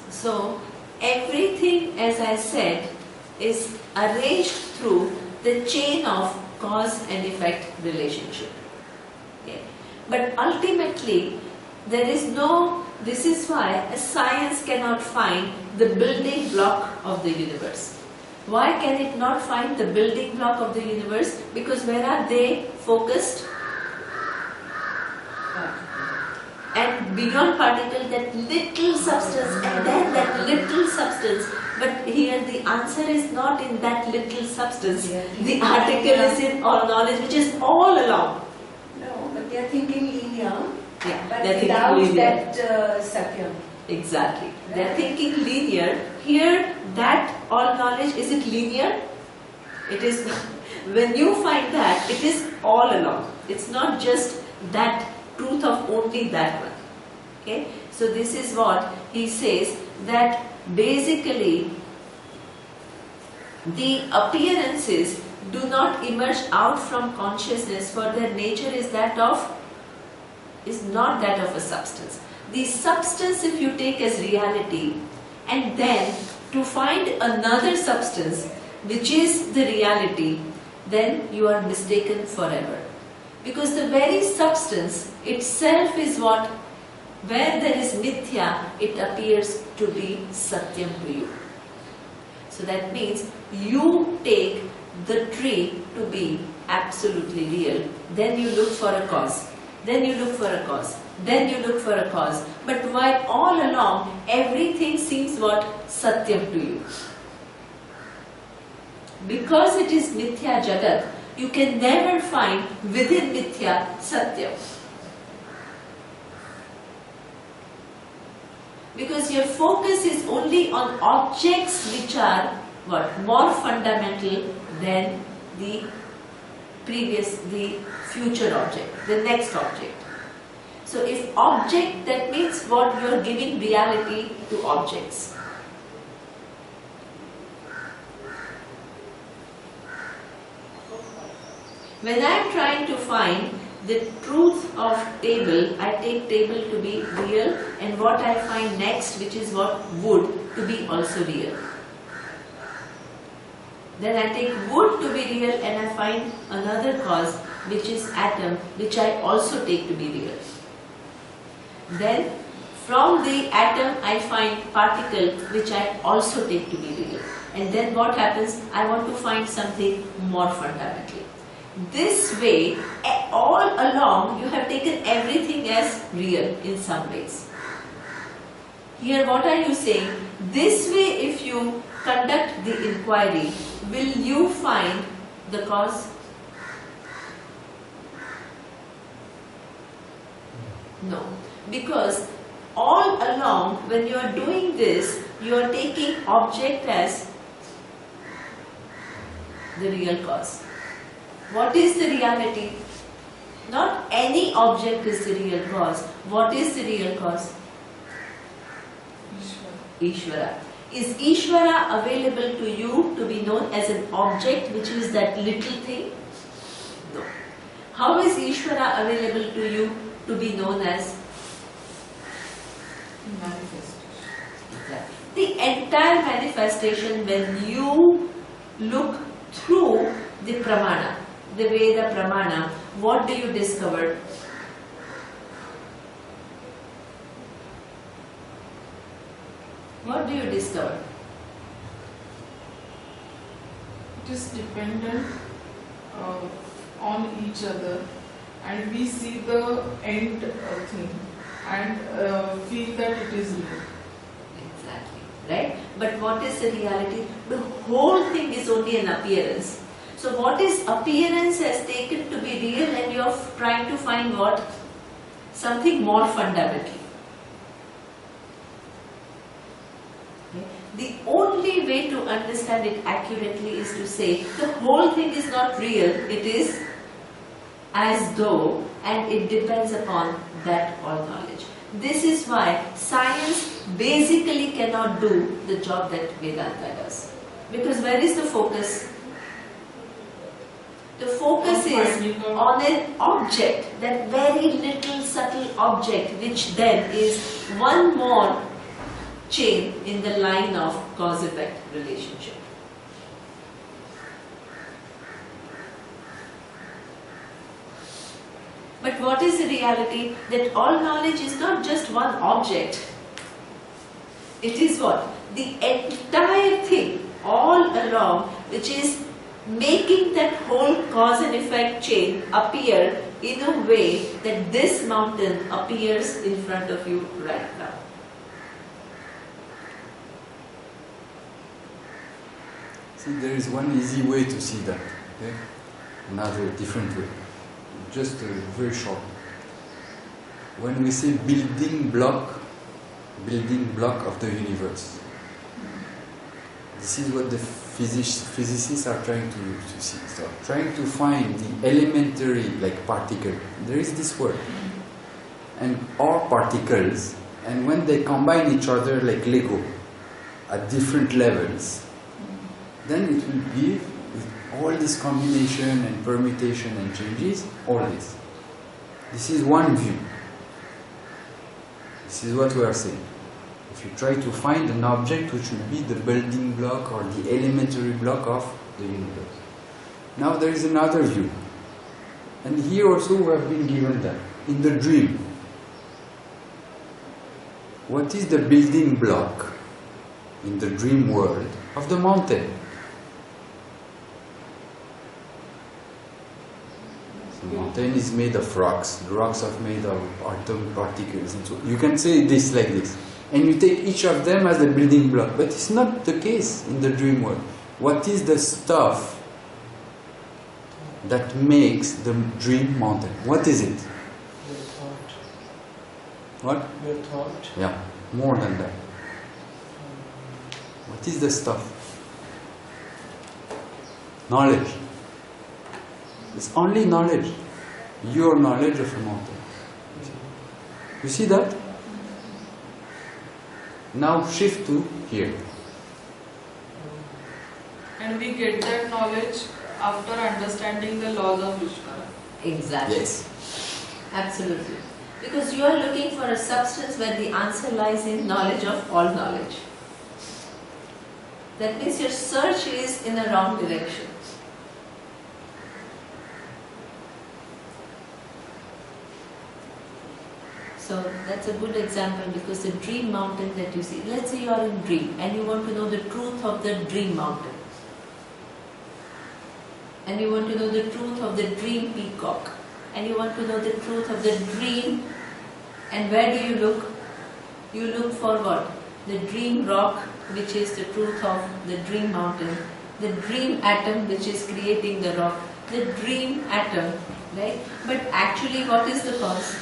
So everything, as I said, is arranged through the chain of cause and effect relationship. Okay. But ultimately, there is no. This is why a science cannot find the building block of the universe. Why can it not find the building block of the universe? Because where are they focused? And beyond particle, that little substance, and then that little substance. But here the answer is not in that little substance. The article is in all knowledge, which is all along. No, but they are thinking linear. Yeah, But they're without thinking linear. that Satyam. Exactly. They're thinking linear. Here, that all knowledge, is it linear? It is. When you find that, it is all along. It's not just that truth of only that one. Okay? So this is what he says, that basically the appearances do not emerge out from consciousness, for their nature is not that of a substance. The substance, if you take as reality, and then to find another substance which is the reality, then you are mistaken forever. Because the very substance itself is what? Where there is mithya, it appears to be satyam to you. So that means you take the tree to be absolutely real, then you look for a cause. Then you look for a cause. Then you look for a cause. But while all along, everything seems what? Satyam to you. Because it is mithya jagat, you can never find within mithya satyam. Because your focus is only on objects which are what? More fundamental than the future object, the next object. So if object, that means what? You are giving reality to objects. When I am trying to find the truth of table, I take table to be real, and what I find next, which is what wood, to be also real. Then I take wood to be real and I find another cause, which is atom, which I also take to be real. Then from the atom I find particle, which I also take to be real. And then what happens? I want to find something more fundamental. This way, all along you have taken everything as real in some ways. Here what are you saying? This way, if you conduct the inquiry, will you find the cause? No. Because all along when you are doing this, you are taking object as the real cause. What is the reality? Not any object is the real cause. What is the real cause? Ishvara. Is Ishvara available to you to be known as an object, which is that little thing? No. How is Ishvara available to you to be known as? Manifestation. The entire manifestation, when you look through the pramana, the Veda pramana, what do you discover? What do you discover? It is dependent on each other, and we see the end thing and feel that it is real. Exactly, right? But what is the reality? The whole thing is only an appearance. So what is appearance has taken to be real, and you are trying to find what? Something more fundamental. Okay? The only way to understand it accurately is to say the whole thing is not real, it is as though, and it depends upon that all knowledge. This is why science basically cannot do the job that Vedanta does. Because where is the focus? The focus is on an object, that very little subtle object, which then is one more chain in the line of cause-effect relationship. But what is the reality? That all knowledge is not just one object. It is what? The entire thing, all along, which is making that whole cause and effect chain appear in a way that this mountain appears in front of you right now. See, there is one easy way to see that, okay? Another different way. Just a very short. When we say building block of the universe, this is what the physicists are trying to see. So, trying to find the elementary, like particle. There is this word, and all particles, and when they combine each other like Lego at different levels, then it will give, with all this combination and permutation and changes, all this. This is one view. This is what we are saying. If you try to find an object which will be the building block or the elementary block of the universe. Now there is another view. And here also we have been given that. In the dream, what is the building block in the dream world of the mountain? The mountain is made of rocks. The rocks are made of atom particles. And so you can say this like this. And you take each of them as a building block. But it's not the case in the dream world. What is the stuff that makes the dream mountain? What is it? Your thought. What? Your thought. Yeah, more than that. What is the stuff? Knowledge. It's only knowledge. Your knowledge of a mountain. You see that? Now shift to here. And we get that knowledge after understanding the laws of Ishvara. Exactly. Yes. Absolutely. Because you are looking for a substance where the answer lies in knowledge of all knowledge. That means your search is in a wrong direction. So that's a good example, because the dream mountain that you see, let's say you are in dream and you want to know the truth of the dream mountain. And you want to know the truth of the dream peacock. And you want to know the truth of the dream. And where do you look? You look for what? The dream rock, which is the truth of the dream mountain. The dream atom, which is creating the rock. The dream atom, right? But actually, what is the cause?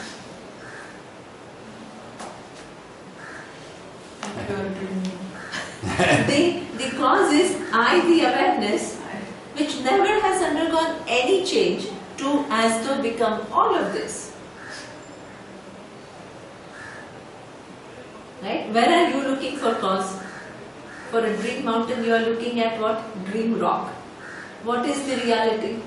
The cause is I, the awareness, which never has undergone any change to as though become all of this. Right? Where are you looking for cause? For a dream mountain, you are looking at what? Dream rock. What is the reality?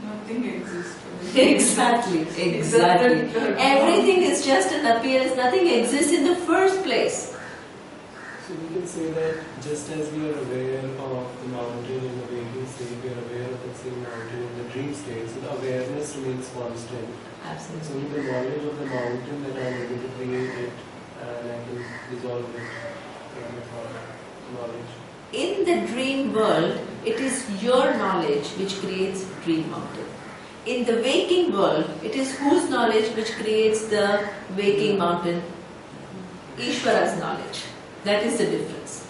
Nothing exists. Exactly. Everything is just an appearance. Nothing exists in the first place. So we can say that just as we are aware of the mountain in the waking state, we are aware of the same mountain in the dream state. So the awareness remains constant. Absolutely. So with the knowledge of the mountain, that I am able to create it and I can dissolve it with knowledge. In the dream world, it is your knowledge which creates dream mountain. In the waking world, it is whose knowledge which creates the waking mountain? Ishvara's knowledge. That is the difference.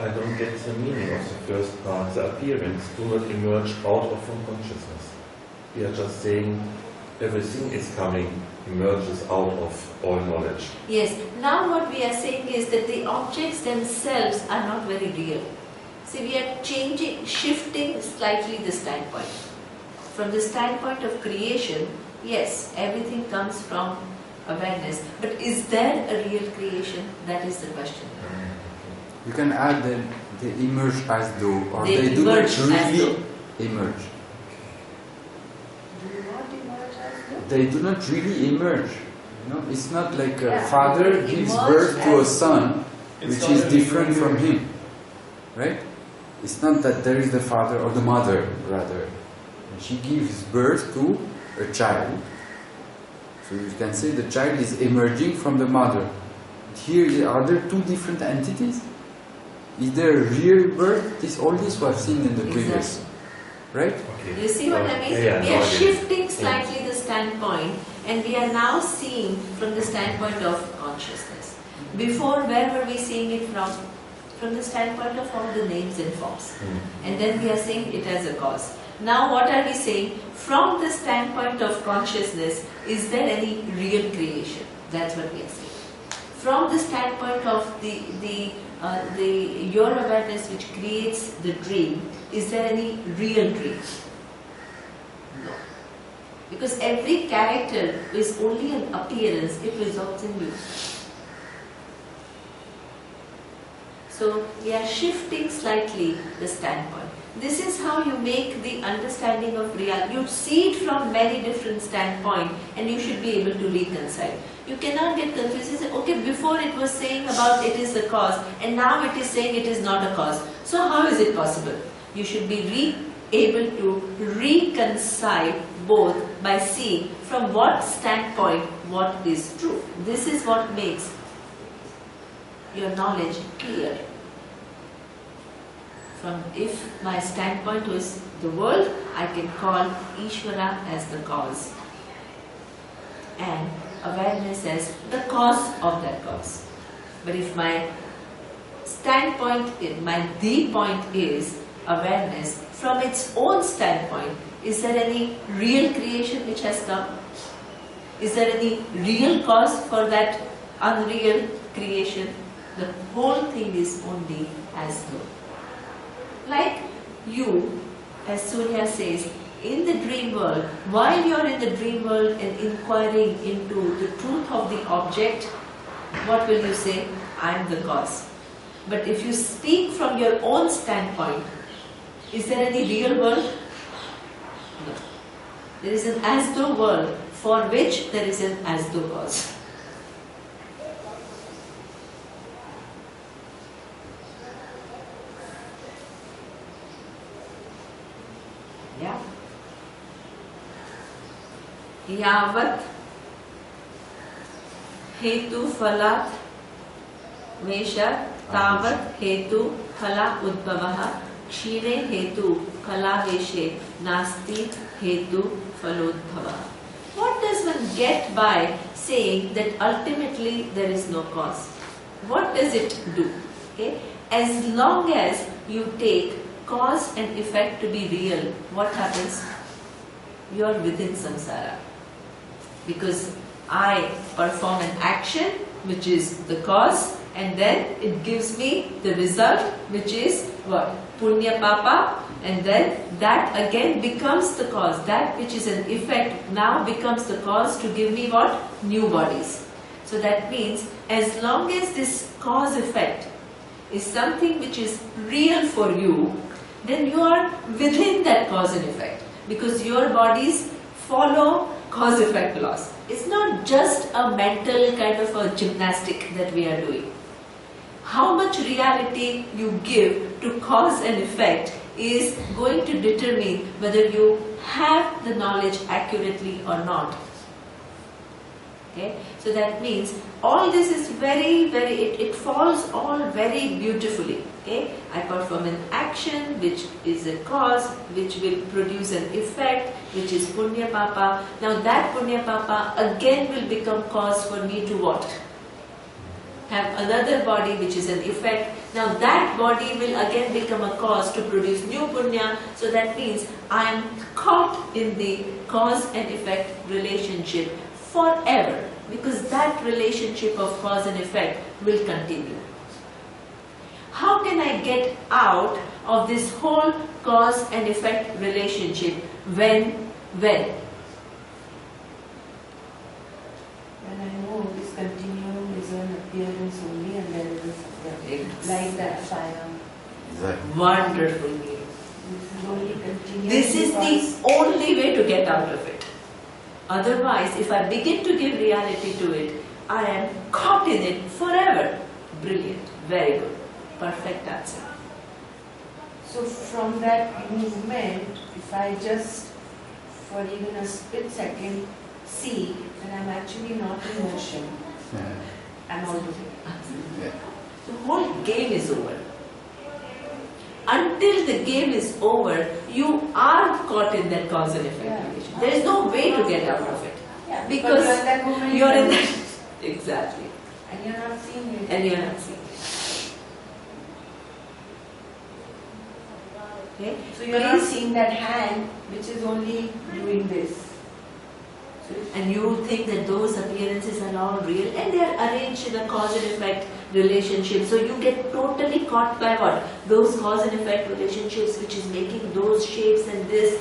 I don't get the meaning of the first part. The appearance do not emerge out of from consciousness. We are just saying everything is coming, emerges out of all knowledge. Yes. Now what we are saying is that the objects themselves are not very real. See, we are shifting slightly the standpoint. From the standpoint of creation, yes, everything comes from awareness. But is there a real creation? That is the question. You can add that they emerge as though, or They they do not emerge as really though. emerge. Do not emerge as though? They do not really emerge. You know, it's not like a Yeah, father they gives emerge birth to a as- son, It's which not is a different real from emerge. him, right? It's not that there is the father or the mother, rather. She gives birth to a child. So you can say the child is emerging from the mother. Here, are there two different entities? Is there a real birth? All this we have seen in the previous, right? Okay. You see what I mean? Yeah, We now are I get it. shifting slightly the standpoint, and we are now seeing from the standpoint of consciousness. Before, where were we seeing it from? From the standpoint of all the names and forms. And then we are saying it as a cause. Now what are we saying? From the standpoint of consciousness, is there any real creation? That's what we are saying. From the standpoint of your awareness which creates the dream, is there any real dream? No. Because every character is only an appearance, it results in you. So we are shifting slightly the standpoint. This is how you make the understanding of reality. You see it from many different standpoints and you should be able to reconcile. You cannot get confused. You say, okay, before it was saying about it is the cause and now it is saying it is not a cause. So how is it possible? You should be able to reconcile both by seeing from what standpoint what is true. This is what makes your knowledge clear. From if my standpoint was the world, I can call Ishvara as the cause and awareness as the cause of that cause. But if my standpoint, the point is awareness, from its own standpoint, is there any real creation which has come? Is there any real cause for that unreal creation? The whole thing is only as though. Like you, as Surya says, in the dream world, while you are in the dream world and inquiring into the truth of the object, what will you say? I am the cause. But if you speak from your own standpoint, is there any real world? No. There is an as-though world for which there is an as-though cause. Yeah. Yavat hetu phalat vesha tavat hetu phala udbhavah kshire hetu phala veshe nasti hetu phalodbhavah. What does one get by saying that ultimately there is no cause? What does it do? Okay? As long as you take cause and effect to be real, what happens? You are within samsara. Because I perform an action which is the cause, and then it gives me the result which is what? Punya papa, and then that again becomes the cause. That which is an effect now becomes the cause to give me what? New bodies. So that means as long as this cause effect is something which is real for you, then you are within that cause and effect, because your bodies follow cause effect laws. It's not just a mental kind of a gymnastic that we are doing. How much reality you give to cause and effect is going to determine whether you have the knowledge accurately or not. Okay? So that means all this is it falls all very beautifully. Okay? I perform an action which is a cause, which will produce an effect, which is punya papa. Now that punya papa again will become cause for me to what? Have another body which is an effect. Now that body will again become a cause to produce new punya. So that means I am caught in the cause and effect relationship forever, because that relationship of cause and effect will continue. How can I get out of this whole cause and effect relationship? When When I know this continuum is an appearance only and there is a satyam. Like that fire. Exactly. wonderful. This is only continuum. This is because the only way to get out of it. Otherwise, if I begin to give reality to it, I am caught in it forever. Brilliant. Very good. Perfect answer. So from that movement, if I just for even a split second see that I'm actually not in motion, Yeah. I'm already. Yeah. The whole game is over. Until the game is over, you are caught in that cause and effect Yeah. relation. There is no way to get out of it. Yeah, Because you're in that moment. You're in that. Exactly. And you're not seeing it. And you're not seeing it. Okay? So you're not Please- seeing that hand which is only doing this. So it's- And you think that those appearances are all real, and they are arranged in a cause and effect relationship. So you get totally caught by what? Those cause and effect relationships which is making those shapes and this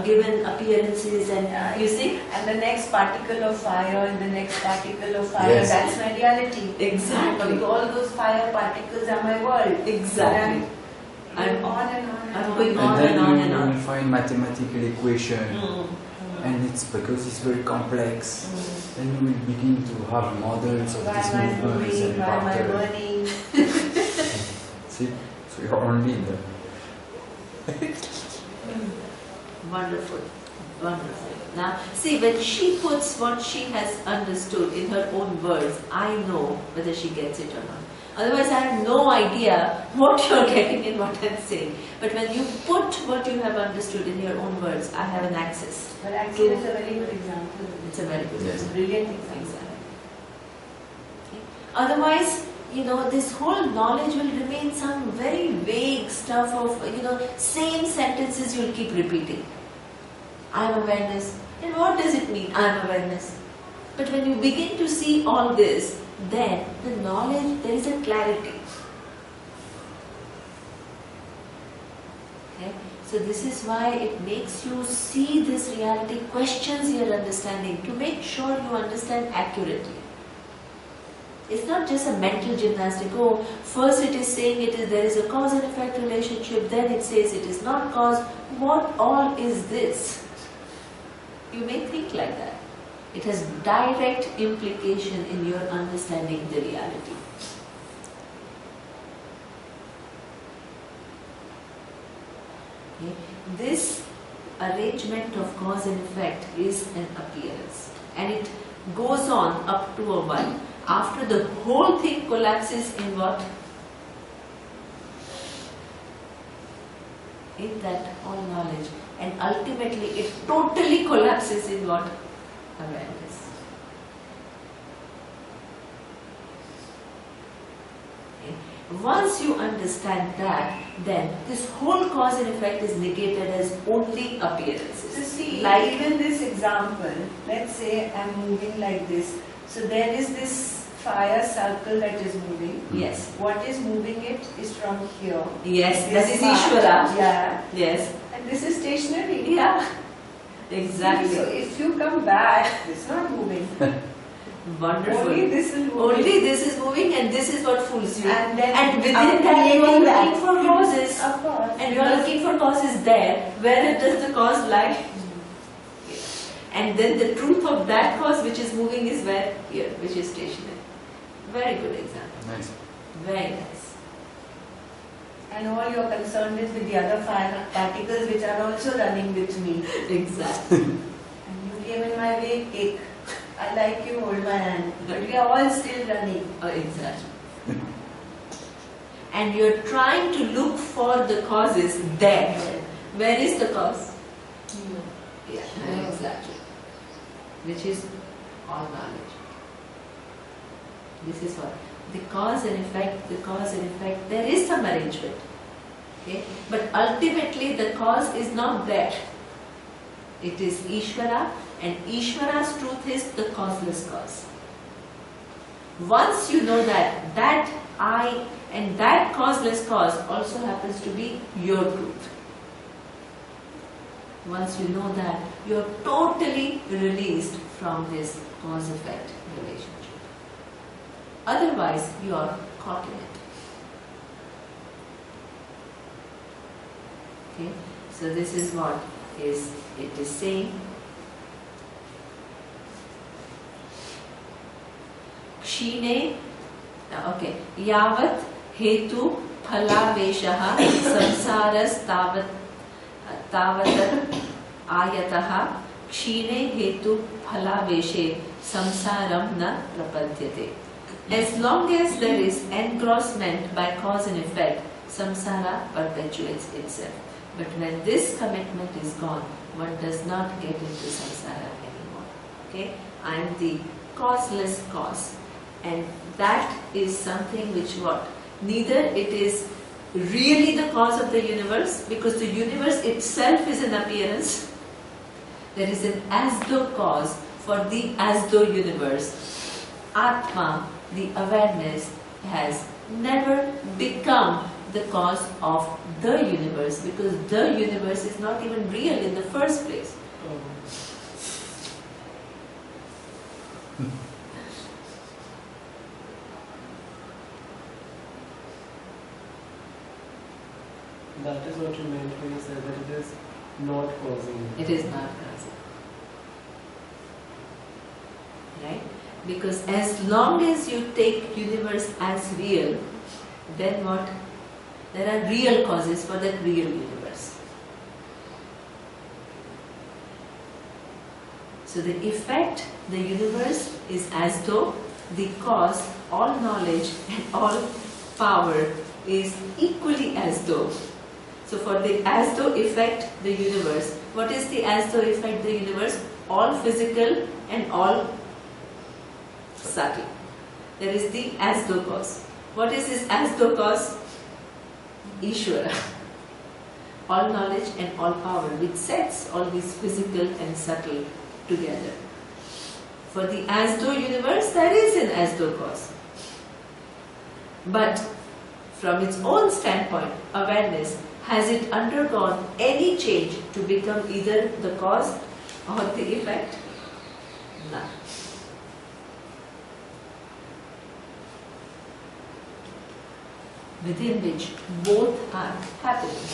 given appearances, and you see? And the next particle of fire and the next particle of fire, Yes. that's my reality. Exactly. But all those fire particles are my world. Exactly. I'm on and on and I'm on. going And on then and on you and on. will find mathematical equation, Mm. and it's because it's very complex. Then you will begin to have models of Why these am I movements moving? and Why am I pattern. burning? See, so you're only in the Wonderful. Wonderful. Now, see, when she puts what she has understood in her own words, I know whether she gets it or not. Otherwise, I have no idea what you're getting and what I'm saying. But when you put what you have understood in your own words, I have an access. But actually, it's a very good example. It's a very good Yes. It's a brilliant example. example. Otherwise, this whole knowledge will remain some very vague stuff of, same sentences you'll keep repeating. I am awareness. And what does it mean? I am awareness. But when you begin to see all this, then the knowledge, there is a clarity. Okay? So this is why it makes you see this reality, questions your understanding to make sure you understand accurately. It's not just a mental gymnastic. Oh, first it is saying there is a cause and effect relationship, then it says it is not cause. What all is this? You may think like that. It has direct implication in your understanding the reality. Okay. This arrangement of cause and effect is an appearance, and it goes on up to a while. After the whole thing collapses in what? In that all knowledge, and ultimately it totally collapses in what? Awareness. Okay. Once you understand that, then this whole cause and effect is negated as only appearances. So see, Like, even this example, let's say I'm moving like this. So there is this fire circle that is moving. yes, What is moving it is from here. yes, This that is part, Ishvara. Yeah. Yes, And this is stationary. yeah, exactly. So if you come back, it's not moving. Wonderful. Only this is moving. Only this is moving, and this is what fools you. And then And within after that you are creating that, looking for causes. Of course. And you are looking for causes there. Where does the cause lie? And then the truth of that cause which is moving is where? Here, which is stationary. Very good example. Nice. Very nice. And all you're concerned is with the other fire particles which are also running with me. Exactly. And you came in my way, take. I like you, hold my hand. But we are all still running. Exactly. And you're trying to look for the causes there. Where is the cause? Yeah, exactly. Which is all knowledge. This is what the cause and effect. The cause and effect. There is some arrangement, okay, but ultimately the cause is not there. It is Ishvara, and Ishvara's truth is the causeless cause. Once you know that I and that causeless cause also happens to be your truth. Once you know that, you are totally released from this cause-effect relationship. Otherwise, you are caught in it. Okay? So this is what it is saying. Kshine, okay, yavat hetu phalaveshaha samsaras तावत् आयतः क्षीणे हेतु फलावेशे samsaram na prapadyate. As long as there is engrossment by cause and effect, samsara perpetuates itself. But when this commitment is gone, one does not get into samsara anymore. Okay? I am the causeless cause. And that is something which what? Neither it is really the cause of the universe, because the universe itself is an appearance. There is an as-though cause for the as-though universe. Atma, the awareness, has never become the cause of the universe, because the universe is not even real in the first place. That is what you meant when you said that it is not causing. It is not causing. Right? Because as long as you take universe as real, then what? There are real causes for that real universe. So the effect, the universe is as though, the cause, all knowledge and all power is equally as though. So for the as though effect, the universe, what is the as though effect, the universe? All physical and all subtle. There is the as though cause. What is this as though cause? Ishvara. All knowledge and all power, which sets all these physical and subtle together. For the as though universe, there is an as though cause. But from its own standpoint, awareness, has it undergone any change to become either the cause or the effect? None. within which both are happening.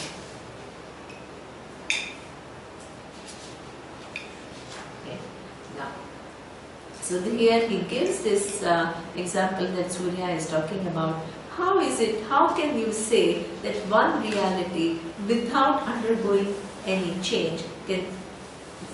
Okay. Now, so here he gives this example that Surya is talking about. How is it, how can you say that one reality without undergoing any change can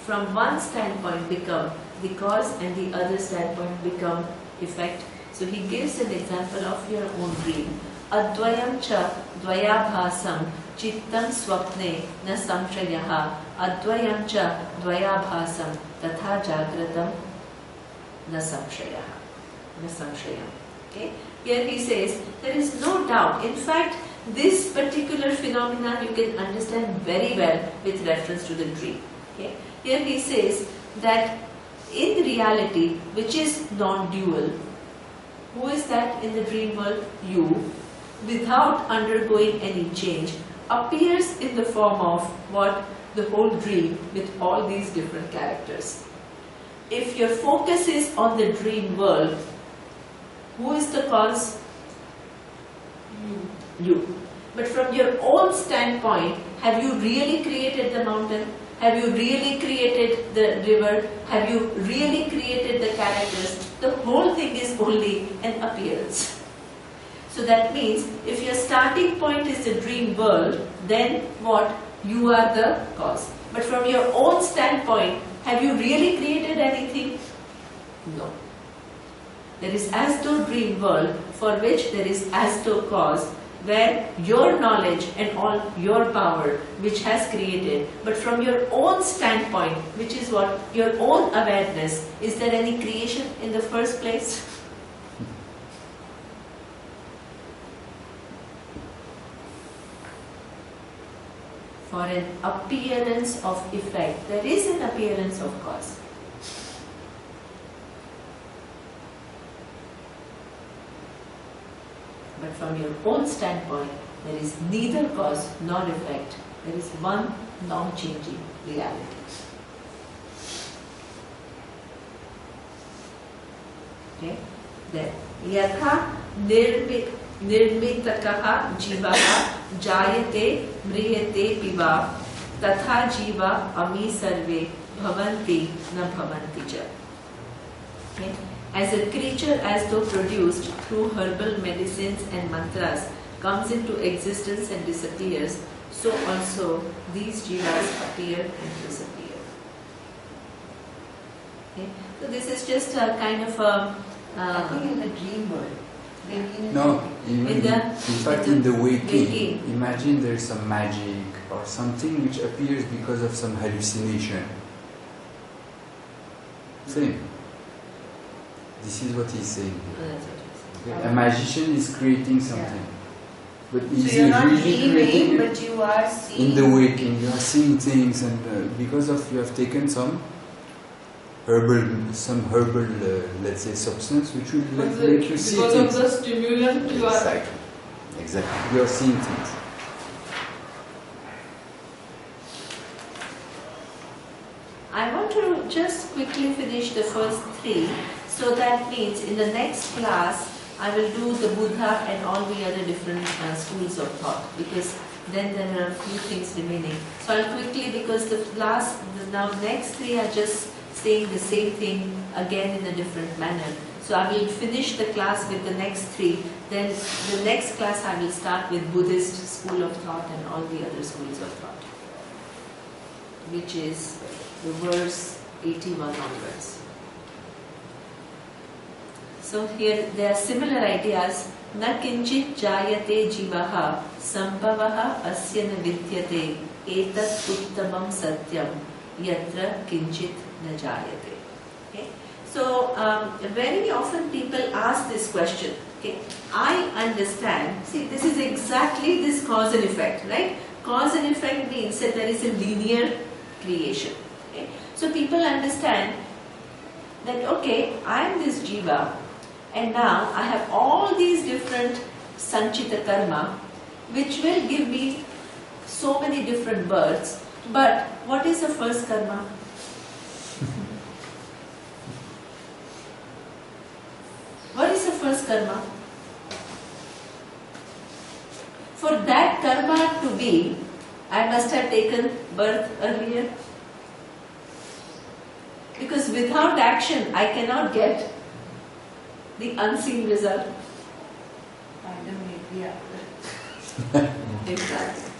from one standpoint become the cause and the other standpoint become effect? So he gives an example of your own dream. Advayam cha dvayabhasam chittam swapne na samshayaha advayam cha dvayabhasam tatha jagratam na samshayaha. Na samshayam. Okay? Here he says there is no doubt. In fact, this particular phenomenon you can understand very well with reference to the dream. Okay? Here he says that in reality, which is non-dual, who is that in the dream world? You, without undergoing any change, appears in the form of what? The whole dream with all these different characters. If your focus is on the dream world, who is the cause? You. But from your own standpoint, have you really created the mountain? Have you really created the river? Have you really created the characters? The whole thing is only an appearance. So that means if your starting point is the dream world, then what? You are the cause. But from your own standpoint, have you really created anything? No. There is as though dream world for which there is as though cause, where your knowledge and all your power which has created, but from your own standpoint, which is what? Your own awareness, is there any creation in the first place? For an appearance of effect, there is an appearance of cause. But from your own standpoint, there is neither cause nor effect. There is one non-changing reality. Okay? Then, yatha nirmitakaha jivaha jayate mriyate piva tatha jiva ami sarve bhavanti na bhavanti ja. Okay? As a creature as though produced through herbal medicines and mantras comes into existence and disappears, so also these jivas appear and disappear. Okay? So this is just a kind of a... I think in the dream world. No, even in fact in the waking, waking, imagine there is some magic or something which appears because of some hallucination. Same. This is what he's saying. That's what it is. Okay? A magician is creating something. But So is you're he not really dreaming, creating it? but you are seeing. In the waking, you are seeing things, and because of you have taken some herbal, let's say, substance which will make you see Because things. of the stimulant you are... Exactly. Exactly. You are seeing things. I want to just quickly finish the first three. So that means in the next class, I will do the Buddha and all the other different schools of thought, because then there are a few things remaining. So I'll quickly, because the next three are just saying the same thing again in a different manner. So I will finish the class with the next three. Then the next class I will start with Buddhist school of thought and all the other schools of thought, which is the verse 81 onwards. So here there are similar ideas. Na kinchit jayate jivaha sambhavaha asya na vidyate etat uttamam satyam yatra kinchit na jayate. Okay? So very often people ask this question. Okay? I understand. See, this is exactly this cause and effect, right? Cause and effect means that there is a linear creation. Okay? So people understand that, okay, I am this jiva, and now I have all these different sanchita karma which will give me so many different births. But what is the first karma? What is the first karma? For that karma to be, I must have taken birth earlier. Because without action, I cannot get the unseen result. Adam may be after. Exactly.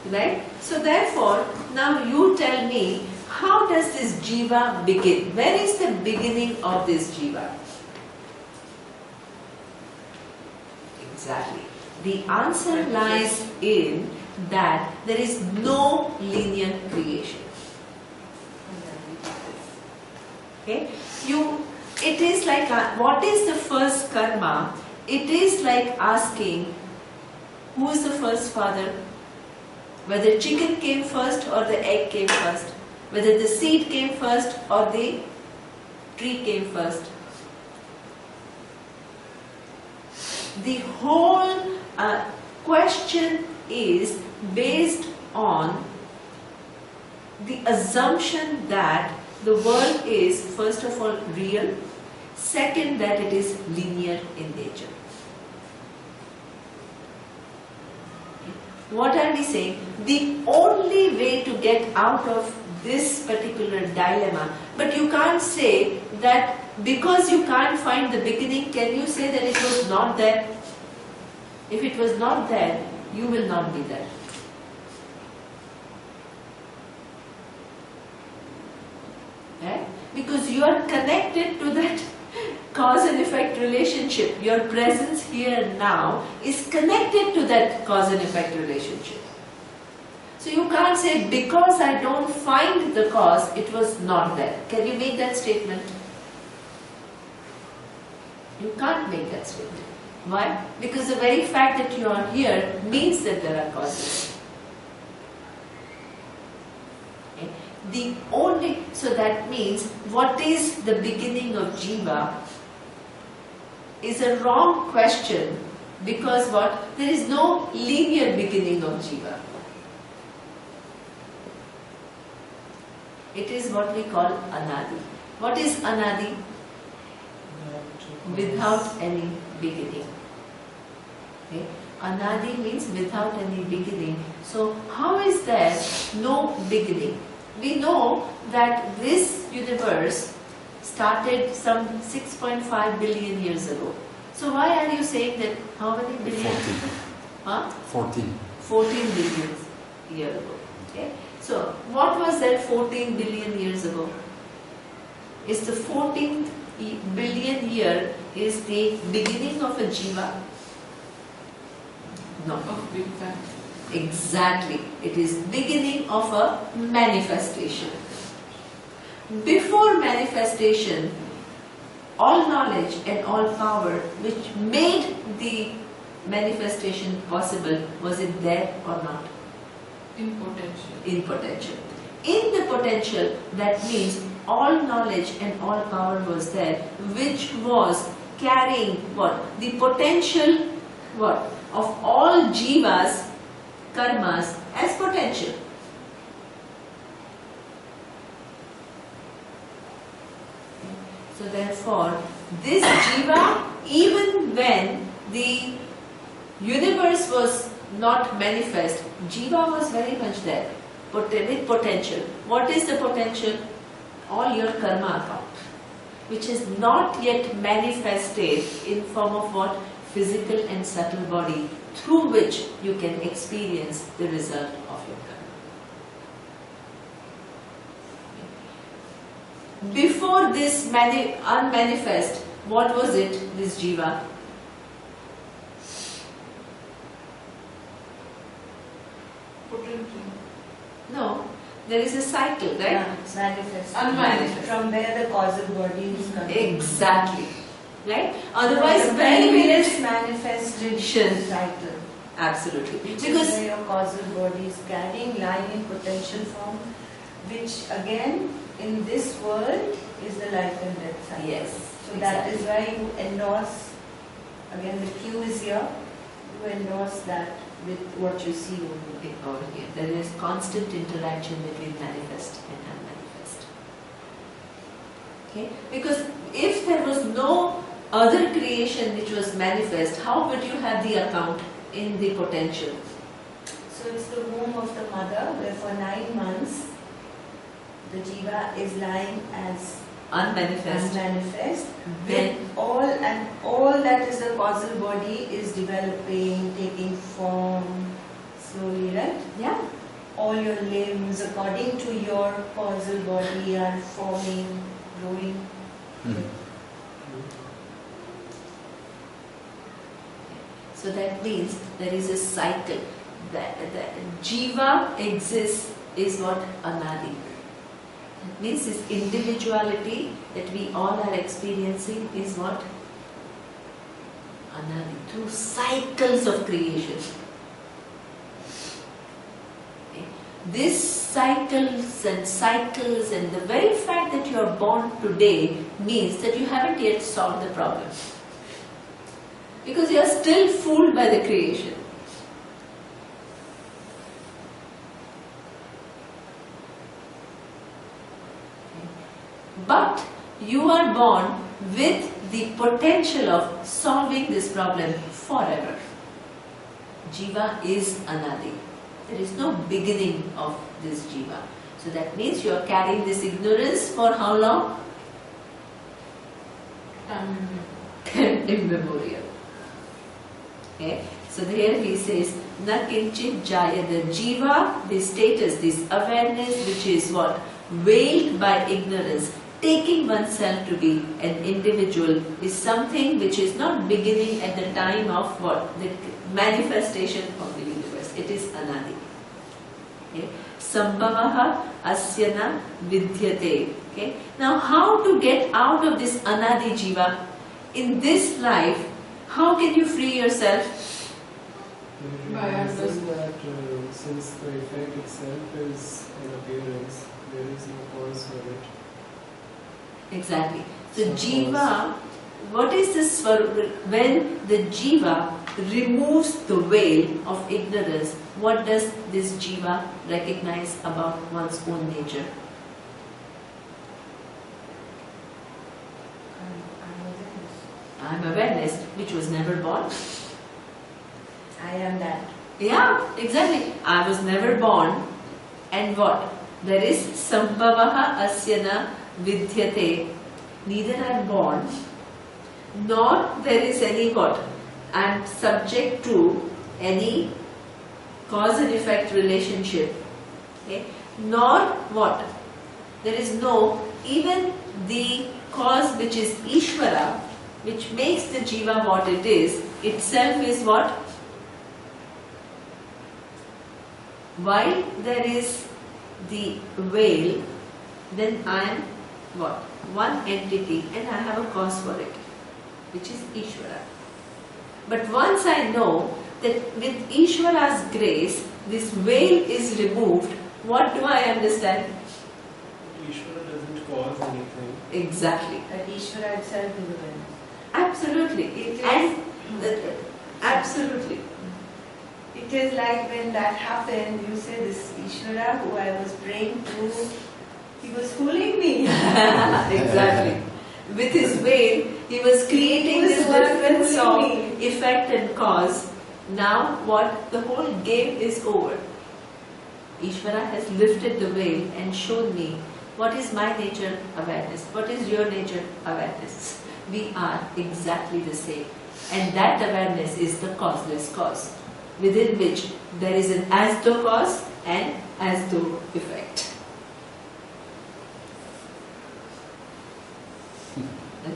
Right? So therefore, now you tell me, how does this jiva begin? Where is the beginning of this jiva? Exactly. The answer lies in that there is no linear creation. Okay? It is like, what is the first karma? It is like asking, who is the first father? Whether chicken came first or the egg came first. Whether the seed came first or the tree came first. The whole question is based on the assumption that the world is, first of all, real. Second, that it is linear in nature. What are we saying? The only way to get out of this particular dilemma, but you can't say that because you can't find the beginning, can you say that it was not there? If it was not there, you will not be there. Right? Because you are connected to that cause and effect relationship. Your presence here now is connected to that cause and effect relationship. So you can't say, because I don't find the cause, it was not there. Can you make that statement? You can't make that statement. Why? Because the very fact that you are here means that there are causes. Okay? So that means, what is the beginning of jiva is a wrong question, because what? There is no linear beginning of jiva. It is what we call anadi. What is anadi? Without any beginning. Okay? Anadi means without any beginning. So how is there no beginning? We know that this universe started some 6.5 billion years ago. So why are you saying that, how many billion? 14. Huh? 14. 14 billion years ago. Okay? So what was that 14 billion years ago? Is the 14th billion year is the beginning of a jiva? No. Of Big Bang. Exactly. It is beginning of a manifestation. Before manifestation, all knowledge and all power which made the manifestation possible, was it there or not? In potential. In potential. In the potential, that means all knowledge and all power was there, which was carrying what? The potential what? Of all jivas, karmas as potential. So therefore, this jiva, even when the universe was not manifest, jiva was very much there, with potential. What is the potential? All your karma account, which is not yet manifested in form of what? Physical and subtle body, through which you can experience the result of your karma. Before this unmanifest, what was it, this jiva? Potential. No, there is a cycle, right? Yeah, it's manifest. Unmanifest. From where the causal body is coming. Exactly. Right? Otherwise, the very previous various manifestation cycle. Absolutely. Which Because is where your causal body is carrying, lying in potential form, which again in this world is the life and death cycle. yes. So that is why you endorse, again the cue is here, you endorse that with what you see over here. Over here. There is constant interaction between manifest and unmanifest. Okay? Because if there was no other creation which was manifest, how would you have the account? in the potential. So it's the womb of the mother where for 9 months the jiva is lying as Unmanifest. unmanifest. Then All that is the causal body is developing, taking form slowly, right? yeah. All your limbs according to your causal body are forming, growing. So that means there is a cycle. The jiva exists is what anadi. That means this individuality that we all are experiencing is what anadi, through cycles of creation. Okay. This cycles and the very fact that you are born today means that you haven't yet solved the problem. Because you are still fooled by the creation. But you are born with the potential of solving this problem forever. Jiva is anadi. There is no beginning of this jiva. So that means you are carrying this ignorance for how long? Immemorial. Okay. So here he says, na kinchit jayada jiva, this status, this awareness which is what? Veiled by ignorance, taking oneself to be an individual is something which is not beginning at the time of what? The manifestation of the universe. It is anadi. Okay. Sambhavaha asyana vidyate. Okay. Now how to get out of this anadi jiva? In this life, how can you free yourself? By Realizing that since the effect itself is an appearance, there is no cause for it. Exactly. So jiva, what is this when the jiva removes the veil of ignorance, what does this jiva recognize about one's own nature? I'm awareness, which was never born. I am that. Yeah, exactly. I was never born. And what? There is sambhavaha asyana vidyate. Neither I am born, nor there is any what? I am subject to any cause and effect relationship. Okay? Nor what? There is no, even the cause which is Ishvara, which makes the jiva what it is, itself is what? While there is the veil, then I am what? One entity and I have a cause for it, which is Ishvara. But once I know that with Ishvara's grace, this veil is removed, what do I understand? Ishvara doesn't cause anything. Exactly. That Ishvara itself is awareness. Absolutely. Absolutely. It is like when that happened, you say this Ishvara who I was praying to, he was fooling me. Exactly. With his veil, he was creating He was this the one difference fooling of me. effect and cause. Now what? The whole game is over. Ishvara has lifted the veil and shown me what is my nature, awareness. What is your nature, awareness. We are exactly the same. And that awareness is the causeless cause, within which there is an as though cause and as though effect.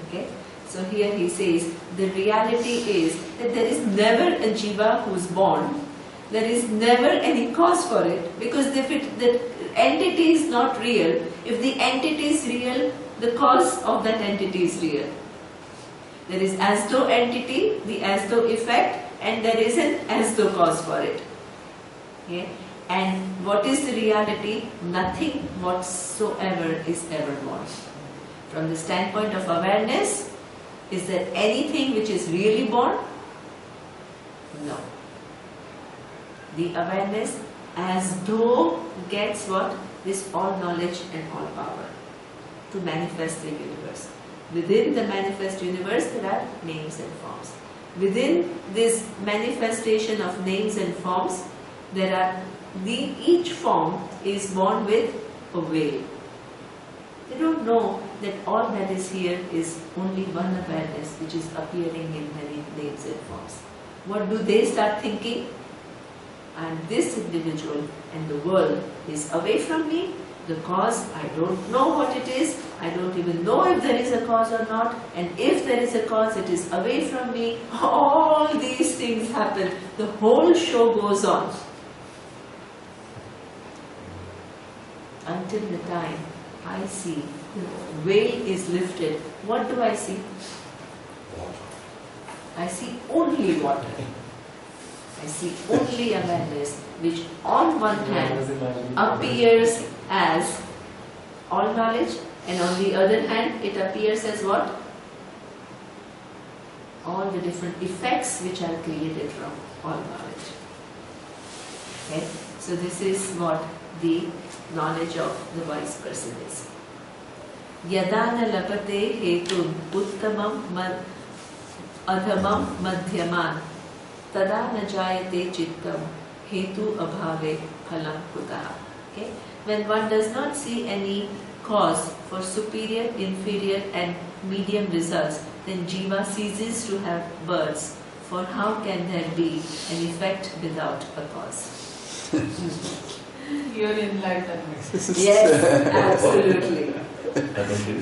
Okay? So here he says, the reality is that there is never a jiva who is born. There is never any cause for it, because if the entity is not real, if the entity is real, the cause of that entity is real. There is as though entity, the as though effect, and there is an as though cause for it. Okay? And what is the reality? Nothing whatsoever is ever born. From the standpoint of awareness, is there anything which is really born? No. The awareness as though gets what? This all knowledge and all power to manifest the universe. Within the manifest universe there are names and forms. Within this manifestation of names and forms, there are each form is born with a veil. They don't know that all that is here is only one awareness which is appearing in many names and forms. What do they start thinking? And this individual and the world is away from me. The cause, I don't know what it is. I don't even know if there is a cause or not. And if there is a cause, it is away from me. All these things happen. The whole show goes on. Until the time I see the veil is lifted, what do I see? I see only water. I see only awareness, which on one hand appears as all knowledge, and on the other hand it appears as what? All the different effects which are created from all knowledge. Okay? So this is what the knowledge of the wise person is. Yadana lapate hetun uttamam mad adhamam madhyaman tada na jayate chittam hetu abhave phalam kutaha. Okay? When one does not see any cause for superior, inferior and medium results, then jiva ceases to have births. For how can there be an effect without a cause? Your enlightenment. Yes, absolutely.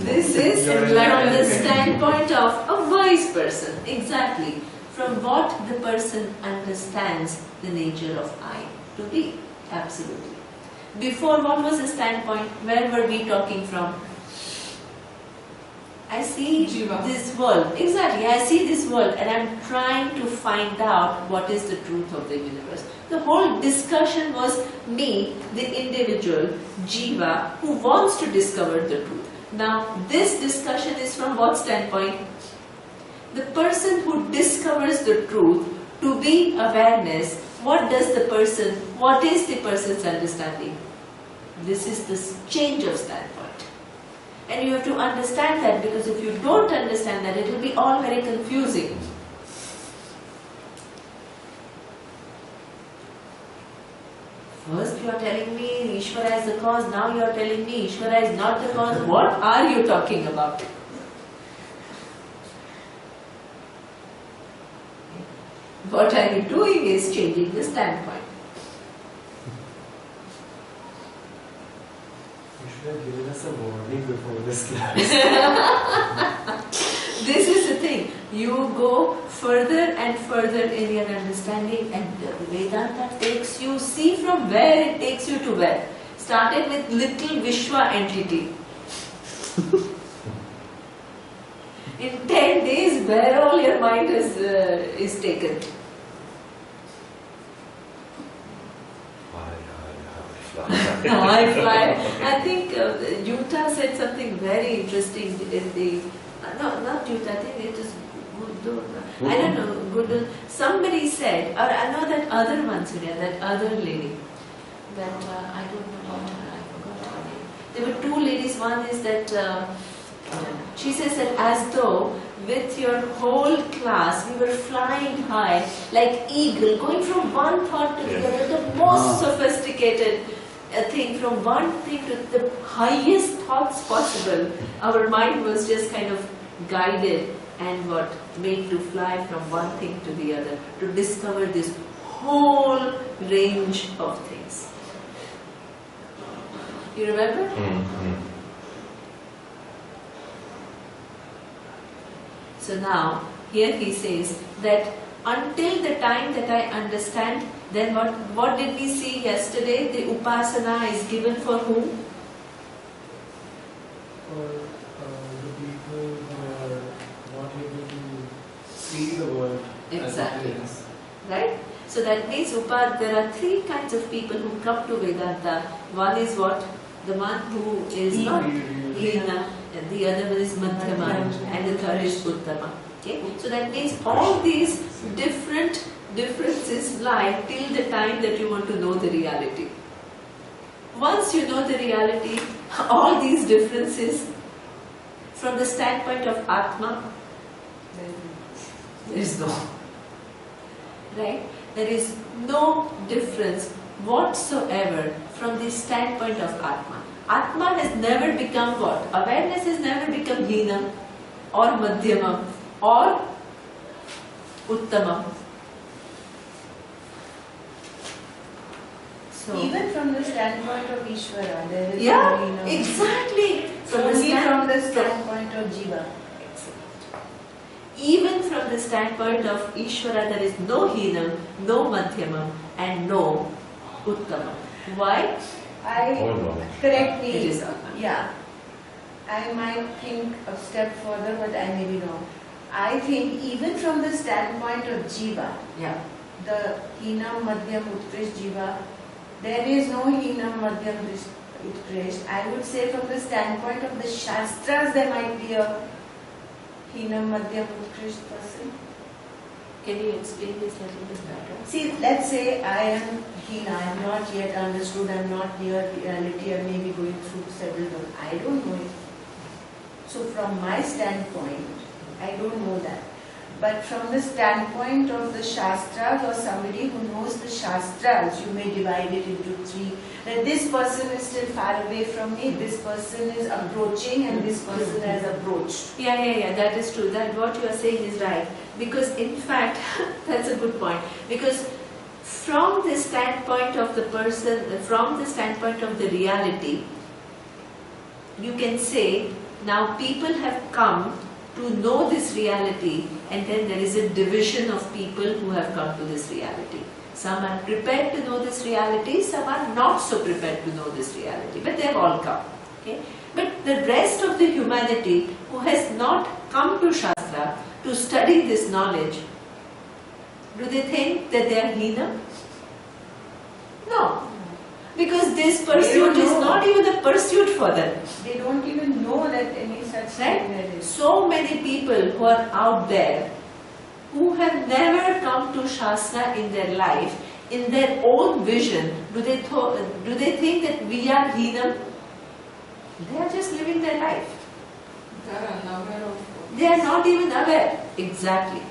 This is from the standpoint of a wise person. Exactly. From what the person understands the nature of I to be. Absolutely. Before, what was the standpoint? Where were we talking from? I see Jiva. this world. Exactly. I see this world and I'm trying to find out what is the truth of the universe. The whole discussion was me, the individual, Jiva, who wants to discover the truth. Now, this discussion is from what standpoint? The person who discovers the truth to be awareness. What does the person, what is the person's understanding? This is the change of standpoint. And you have to understand that, because if you don't understand that, it will be all very confusing. First you are telling me Ishvara is the cause, now you are telling me Ishvara is not the cause. What are you talking about? What are you doing is changing the standpoint. You should have given us a warning before this class. This is the thing. You go further and further in your understanding, and Vedanta takes you, see from where it takes you to where. Started with little Vishwa entity. In 10 days, where all your mind is taken. I fly. I think Yuta said something very interesting in the. No, not Yuta, I think it is Gudu. I don't know, Gudu. Somebody said, or I know that other one, Surya, that other lady. That I don't know about her, I forgot her name. There were two ladies. One is that she says that as though with your whole class we were flying high like eagle, going from one thought to the other, the most sophisticated thing, from one thing to the highest thoughts possible. Our mind was just kind of guided and made to fly from one thing to the other, to discover this whole range of things. You remember? So now, here he says that until the time that I understand, then what did we see yesterday? The upasana is given for whom? For the people who are not able to see the world Exactly. as it is. Right? So that means there are three kinds of people who come to Vedanta. One is what? The one who is not Hina, and the other one is Madhyama, and the third is Uttama. Okay? So that means all these differences lie till the time that you want to know the reality. Once you know the reality, all these differences, from the standpoint of Atma, there is no. right? There is no difference whatsoever from the standpoint of Atma. Atma has never become what? Awareness has never become Heenam or Madhyamam or Uttamam. So, Even from the standpoint of Ishvara, there is yeah, no Heenam. exactly. Only from the standpoint of Jiva. Even from the standpoint of Ishvara, there is no Heenam, no Madhyamam, and no Uttamam. Why? All knowledge. Correct me. It is Atma. Yeah. I might think a step further, but I may be wrong. I think even from the standpoint of Jiva, Yeah. the Heenam, Madhyam, Utkrish Jiva, there is no Heenam, Madhyam, Utkrish. I would say from the standpoint of the Shastras, there might be a Heenam, Madhyam, Utkrish person. Can you explain this a little bit better? See, let's say I am Heena, I am not yet understood, I am not near reality, I may be going through several ones. I don't know it. So from my standpoint, I don't know that. But from the standpoint of the Shastras or somebody who knows the Shastras, you may divide it into three. That this person is still far away from me, this person is approaching, and this person has approached. Yeah, that is true. That what you are saying is right. Because in fact, that's a good point. Because from the standpoint of the person, from the standpoint of the reality, you can say, now people have come to know this reality, and then there is a division of people who have come to this reality. Some are prepared to know this reality, some are not so prepared to know this reality, but they have all come. Okay? But the rest of the humanity who has not come to Shastra to study this knowledge, do they think that they are Heenam? No. Because this pursuit is not even a pursuit for them. They don't even know that any such thing there Right? is. So many people who are out there who have never come to Shastra in their life, in their own vision, do they think that we are Heenam? They are just living their life. They are unaware of They are not even aware. Exactly.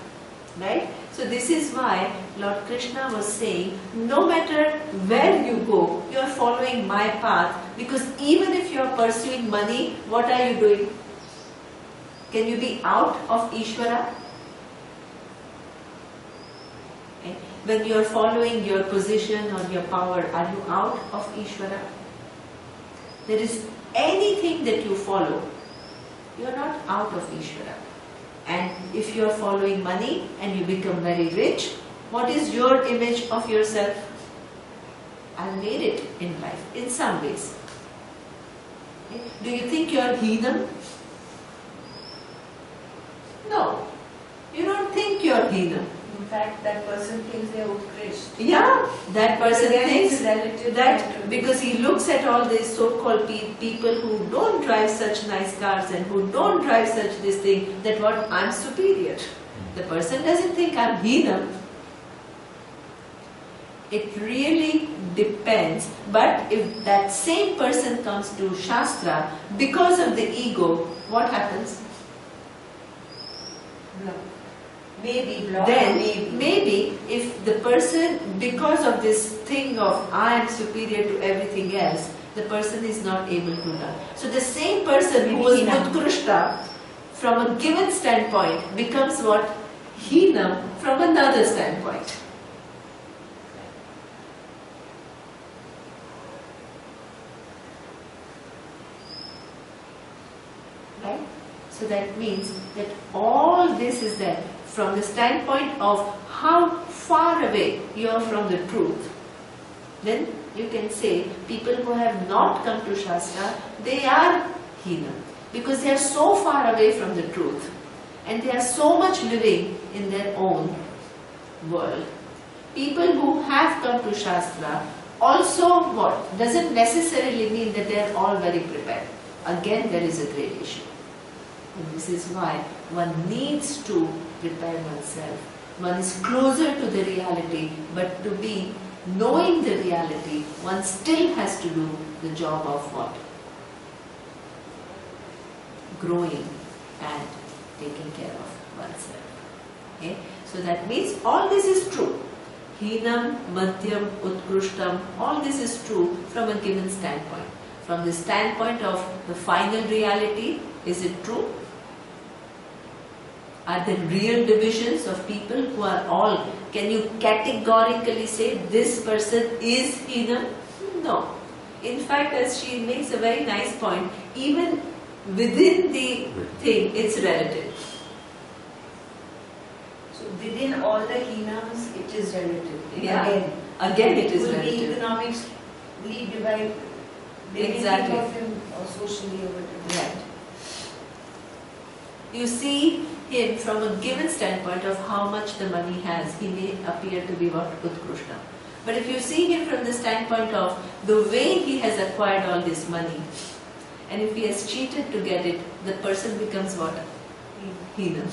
Right? So this is why Lord Krishna was saying, no matter where you go, you are following my path, because even if you are pursuing money, what are you doing? Can you be out of Ishvara? Okay. When you are following your position or your power, are you out of Ishvara? There is anything that you follow, you are not out of Ishvara. And if you are following money and you become very rich, what is your image of yourself? I made it in life, in some ways. Okay. Do you think you are Heenam? No. You don't think you are Heenam. In fact, that person thinks they are Utkrish. Yeah, that person Again, thinks it's relative that control. because he looks at all these so-called people who don't drive such nice cars and who don't drive such this thing, that what, I'm superior. The person doesn't think I'm Heenam. It really depends. But if that same person comes to Shastra because of the ego, what happens? Block. Maybe block. Then maybe if the person, because of this thing of I am superior to everything else, the person is not able to learn. So the same person who was Utkrishta from a given standpoint becomes what? Heenam from another standpoint. Right? So that means that all this is there from the standpoint of how far away you are from the truth. Then you can say people who have not come to Shastra, they are Heenam, because they are so far away from the truth and they are so much living in their own world. People who have come to Shastra also what? Doesn't necessarily mean that they are all very prepared. Again, there is a gradation. And this is why one needs to prepare oneself. One is closer to the reality, but to be knowing the reality, one still has to do the job of what? Growing and taking care of oneself. Okay? So that means all this is true. Hinam, Madhyam, Utkrishtam, all this is true from a given standpoint. From the standpoint of the final reality, is it true? Are there real divisions of people who are all, can you categorically say this person is Hinam? No. In fact, as she makes a very nice point, even within the thing, it's relative. So within all the Hinams, it is relative. Yeah. Again, it is will be relative. economically divided. Exactly. Of him or socially or whatever. Right. You see him from a given standpoint of how much the money has, he may appear to be what Utkrishta. But if you see him from the standpoint of the way he has acquired all this money, and if he has cheated to get it, the person becomes what? Hina.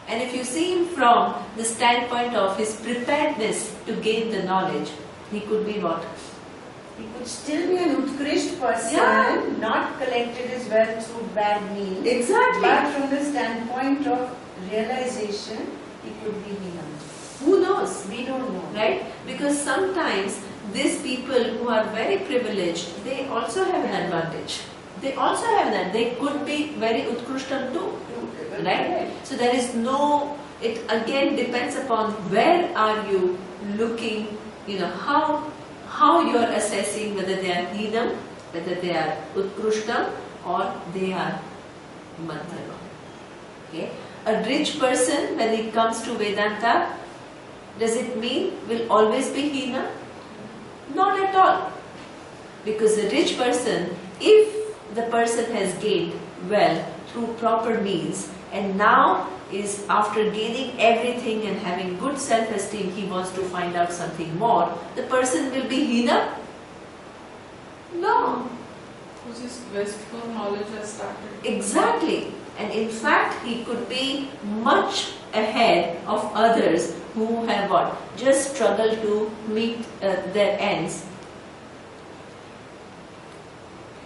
And if you see him from the standpoint of his preparedness to gain the knowledge, he could be what? He could still be an Utkrisht person, Yeah. not collected his wealth through bad means. Exactly. But from the standpoint of realization, he could be Hinam. Who knows? We don't know. Right? Because sometimes these people who are very privileged, they also have an advantage. They also have that. They could be very Utkrishtam too. Right? So there is no, it again depends upon where are you looking, how you are assessing whether they are Hinam, whether they are Utkrishtam or they are Madhyama. Okay? A rich person, when it comes to Vedanta, does it mean will always be Hina? Not at all. Because a rich person, if the person has gained wealth through proper means and now is after gaining everything and having good self-esteem, he wants to find out something more, the person will be Hina? No. Because his quest for knowledge has started. Exactly. And in fact, he could be much ahead of others who have what? Just struggled to meet their ends.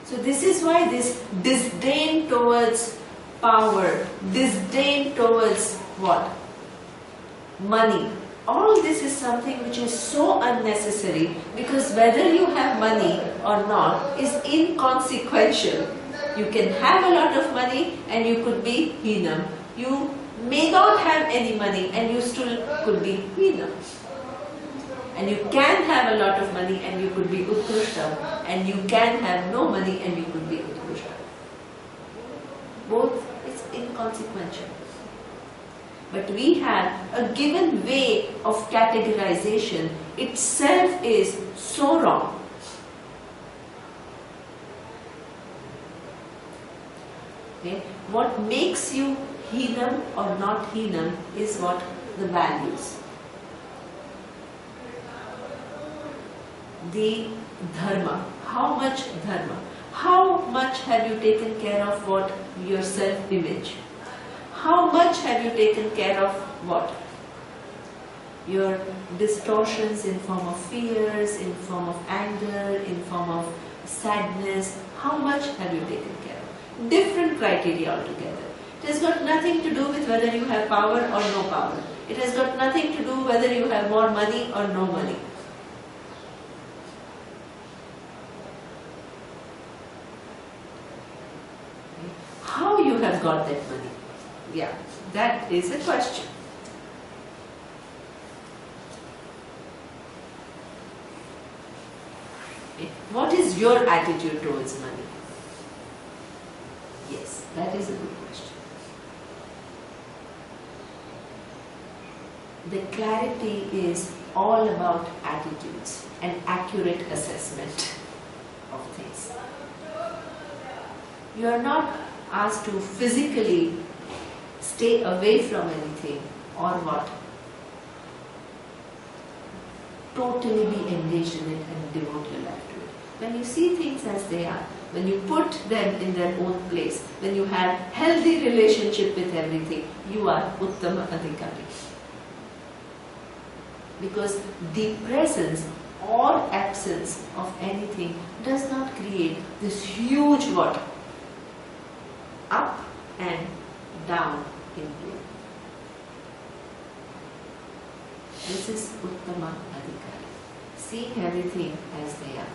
So this is why this disdain towards power, disdain towards what? Money. All this is something which is so unnecessary, because whether you have money or not is inconsequential. You can have a lot of money and you could be Hinam. You may not have any money and you still could be Hinam. And you can have a lot of money and you could be Utkrishta. And you can have no money and you could be Utkrishta. Both is inconsequential. But we have a given way of categorization itself is so wrong. Okay? What makes you Hinam or not Hinam is what? The values. The dharma. How much dharma? How much have you taken care of what? Your self-image. How much have you taken care of what? Your distortions in form of fears, in form of anger, in form of sadness. How much have you taken care of? Different criteria altogether. It has got nothing to do with whether you have power or no power. It has got nothing to do whether you have more money or no money. How you have got that money? Yeah, that is a question. What is your attitude towards money? Yes, that is a good question. The clarity is all about attitudes and accurate assessment of things. You are not asked to physically stay away from anything or what? Totally be engaged in it and devote your life to it. When you see things as they are, when you put them in their own place, when you have healthy relationship with everything, you are Uttama Adhikari. Because the presence or absence of anything does not create this huge what? Up and down in you. This is Uttama Adhikari. Seeing everything as they are.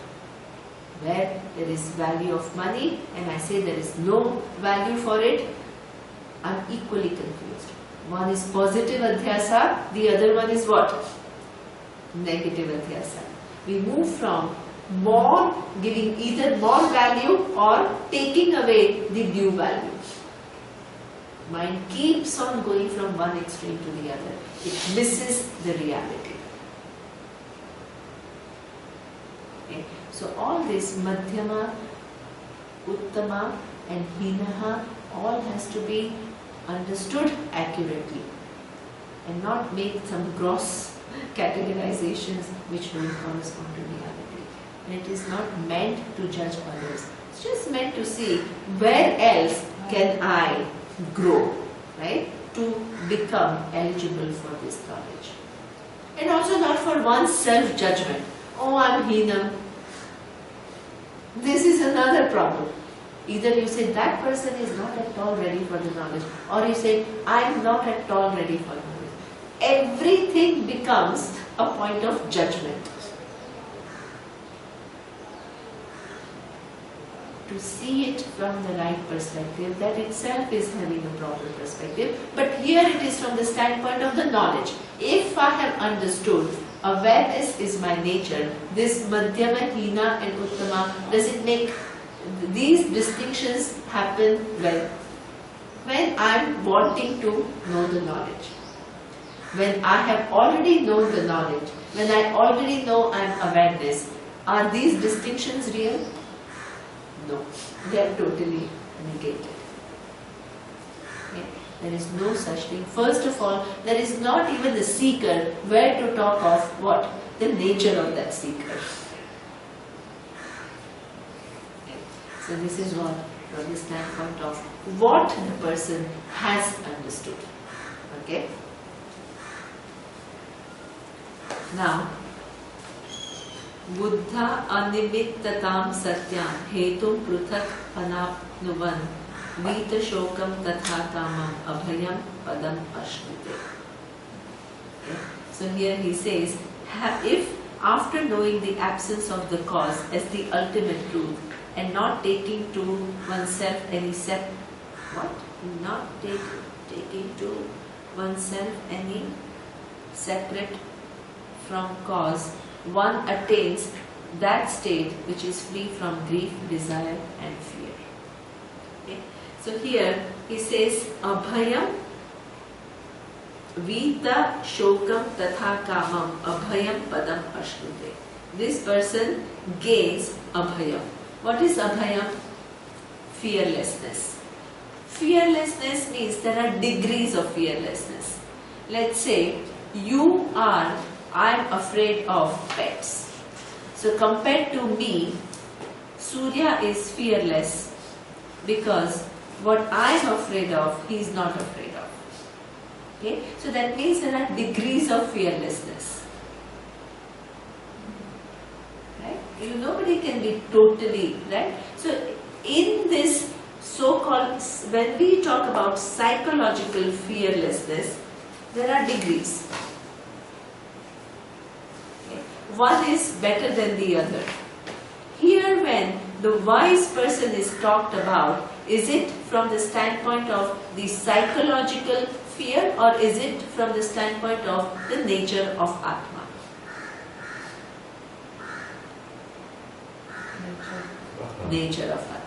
Where there is value of money and I say there is no value for it, I'm equally confused. One is positive adhyasa, the other one is what? Negative adhyasa. We move from more, giving either more value or taking away the due value. Mind keeps on going from one extreme to the other. It misses the reality. Okay. So all this Madhyama, Uttama and Hinaha all has to be understood accurately and not make some gross categorizations which don't correspond to reality. And it is not meant to judge others. It's just meant to see where else can I grow, right, to become eligible for this knowledge. And also not for one's self-judgment. Oh, I'm Hinam. This is another problem. Either you say that person is not at all ready for the knowledge, or you say I'm not at all ready for knowledge. Everything becomes a point of judgment. To see it from the right perspective, that itself is having a proper perspective. But here it is from the standpoint of the knowledge. If I have understood awareness is my nature, this Madhyama, Hina and Uttama, does it make these distinctions happen when I am wanting to know the knowledge? When I have already known the knowledge, when I already know I am awareness, are these distinctions real? No, they are totally negated. Okay? There is no such thing. First of all, there is not even the seeker where to talk of what? The nature of that seeker. Okay? So this is what, from the standpoint of what the person has understood. Okay? Now, Buddha animittatam satyam hetum pruthak anapnuvan vita shokam tatha kamam abhayam padam ashrite. Okay. So here he says, if after knowing the absence of the cause as the ultimate truth and not taking to oneself any taking to oneself any separate from cause, one attains that state which is free from grief, desire and fear. Okay. So here he says abhayam vita shokam tatha kamam abhayam padam ashrute. This person gains abhayam. What is abhayam? Fearlessness. Fearlessness means there are degrees of fearlessness. Let's say I'm afraid of pets. So compared to me, Surya is fearless because what I'm afraid of, he is not afraid of. Okay? So that means there are degrees of fearlessness. Right? Nobody can be totally, right? So in this so-called, when we talk about psychological fearlessness, there are degrees. One is better than the other. Here when the wise person is talked about, is it from the standpoint of the psychological fear or is it from the standpoint of the nature of Atma? Nature of Atma.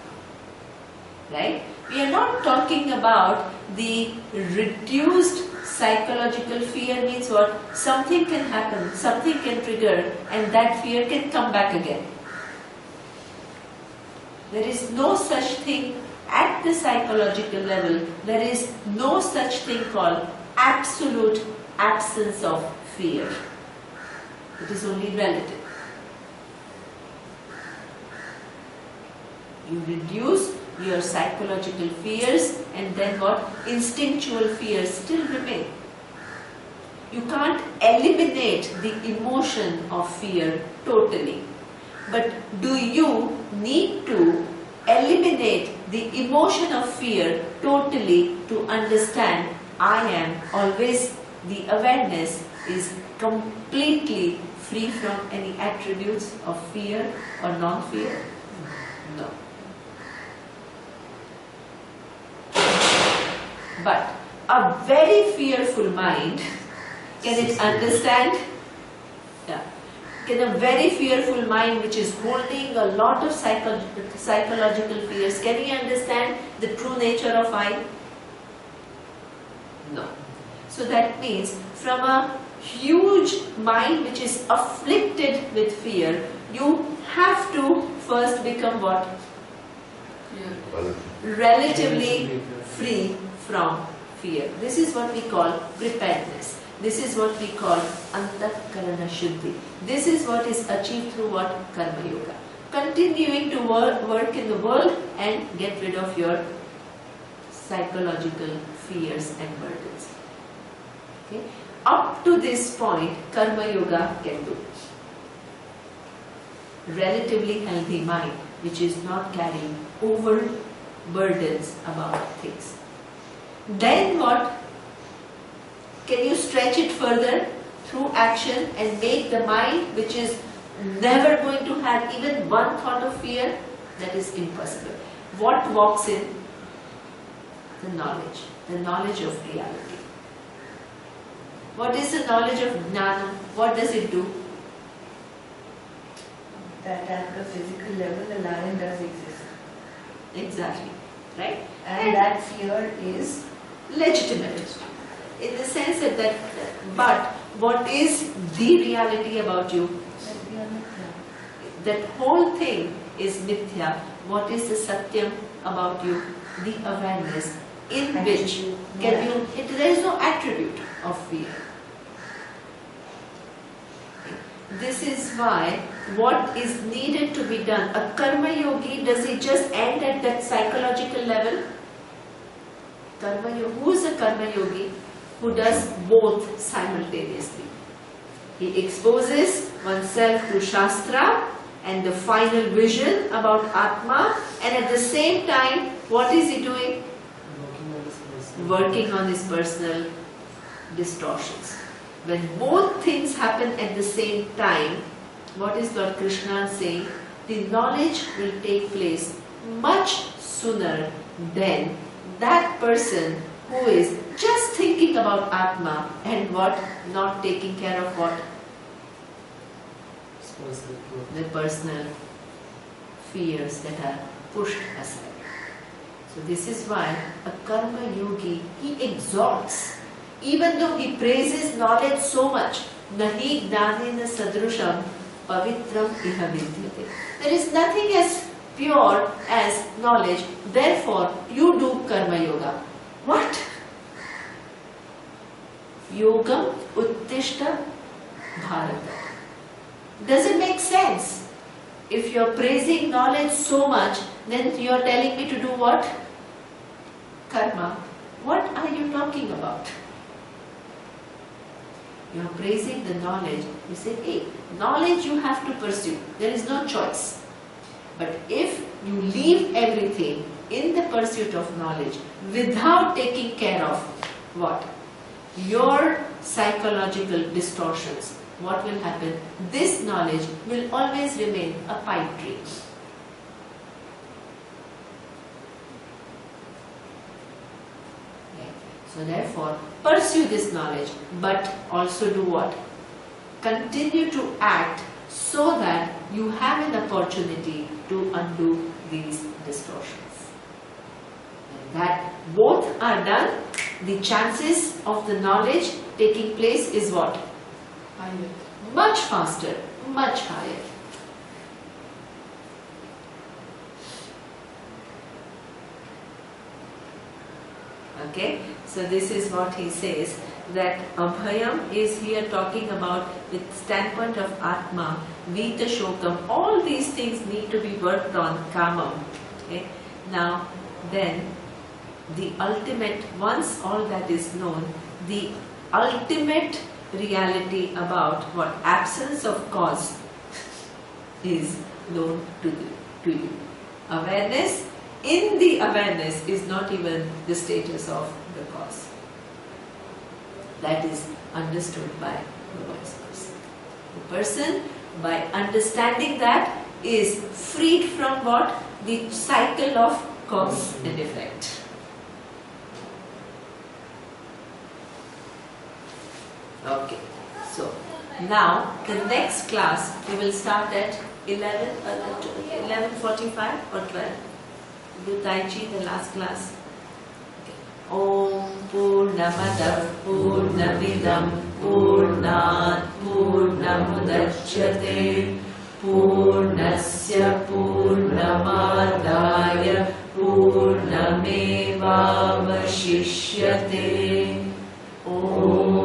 Right? We are not talking about the reduced psychological fear. Means what? Something can happen, something can trigger and that fear can come back again. There is no such thing at the psychological level. There is no such thing called absolute absence of fear. It is only relative. You reduce your psychological fears and then what? Instinctual fears still remain. You can't eliminate the emotion of fear totally. But do you need to eliminate the emotion of fear totally to understand I am always the awareness is completely free from any attributes of fear or non-fear? No. But a very fearful mind, can it understand? Yeah. Can a very fearful mind which is holding a lot of psychological fears, can he understand the true nature of I? No. So that means from a huge mind which is afflicted with fear, you have to first become what? Relatively free from fear. This is what we call preparedness. This is what we call Antakarana Shuddhi. This is what is achieved through what? Karma Yoga. Continuing to work in the world and get rid of your psychological fears and burdens. Okay? Up to this point, Karma Yoga can do. Relatively healthy mind, which is not carrying over burdens about things. Then what? Can you stretch it further through action and make the mind which is never going to have even one thought of fear? That is impossible. What walks in? The knowledge of reality. What is the knowledge of Jnana? What does it do? That at the physical level, the lion does exist. Exactly. Right? And that fear is legitimate. In the sense that, but what is the reality about you? that we are mithya. That whole thing is mithya. What is the satyam about you? The awareness in which can you, there is no attribute of fear. This is why what is needed to be done, a karma yogi, does it just end at that psychological level? Karma yogi, who is a karma yogi? Who does both simultaneously. He exposes oneself to Shastra and the final vision about Atma, and at the same time, what is he doing? Working on his personal distortions. When both things happen at the same time, what is Lord Krishna saying? The knowledge will take place much sooner than that person who is just thinking about Atma and what? Not taking care of what? The personal fears that are pushed aside. So this is why a karma yogi, he exalts. Even though he praises knowledge so much, nahi gnanena sadrusham pavitram iha vidyate. There is nothing as pure as knowledge. Therefore, you do karma yoga. What? Yogam uttishta bharata. Does it make sense? If you are praising knowledge so much, then you are telling me to do what? Karma. What are you talking about? You are praising the knowledge. You say, hey, knowledge you have to pursue. There is no choice. But if you leave everything in the pursuit of knowledge without taking care of what? Your psychological distortions, what will happen? This knowledge will always remain a pipe dream. Okay. So therefore, pursue this knowledge, but also do what? Continue to act so that you have an opportunity to undo these distortions. When that both are done, the chances of the knowledge taking place is what? Higher. Much faster, much higher. Okay, so this is what he says, that Abhayam is here talking about the standpoint of Atma, Vita Shokam, all these things need to be worked on, Kamam. Okay, now then the ultimate, once all that is known, the ultimate reality about what absence of cause is known to you. Awareness, in the awareness is not even the status of the cause. that is understood by the wise person. The person, by understanding that, is freed from what? The cycle of cause and effect. Okay, so now the next class we will start at 11:45 or 12. Do Tai Chi, the last class. Om Purnamadav Purnamidam Purnat Purnamudachyate Purnasya Purnamadaya Purnamevavashishyate. Om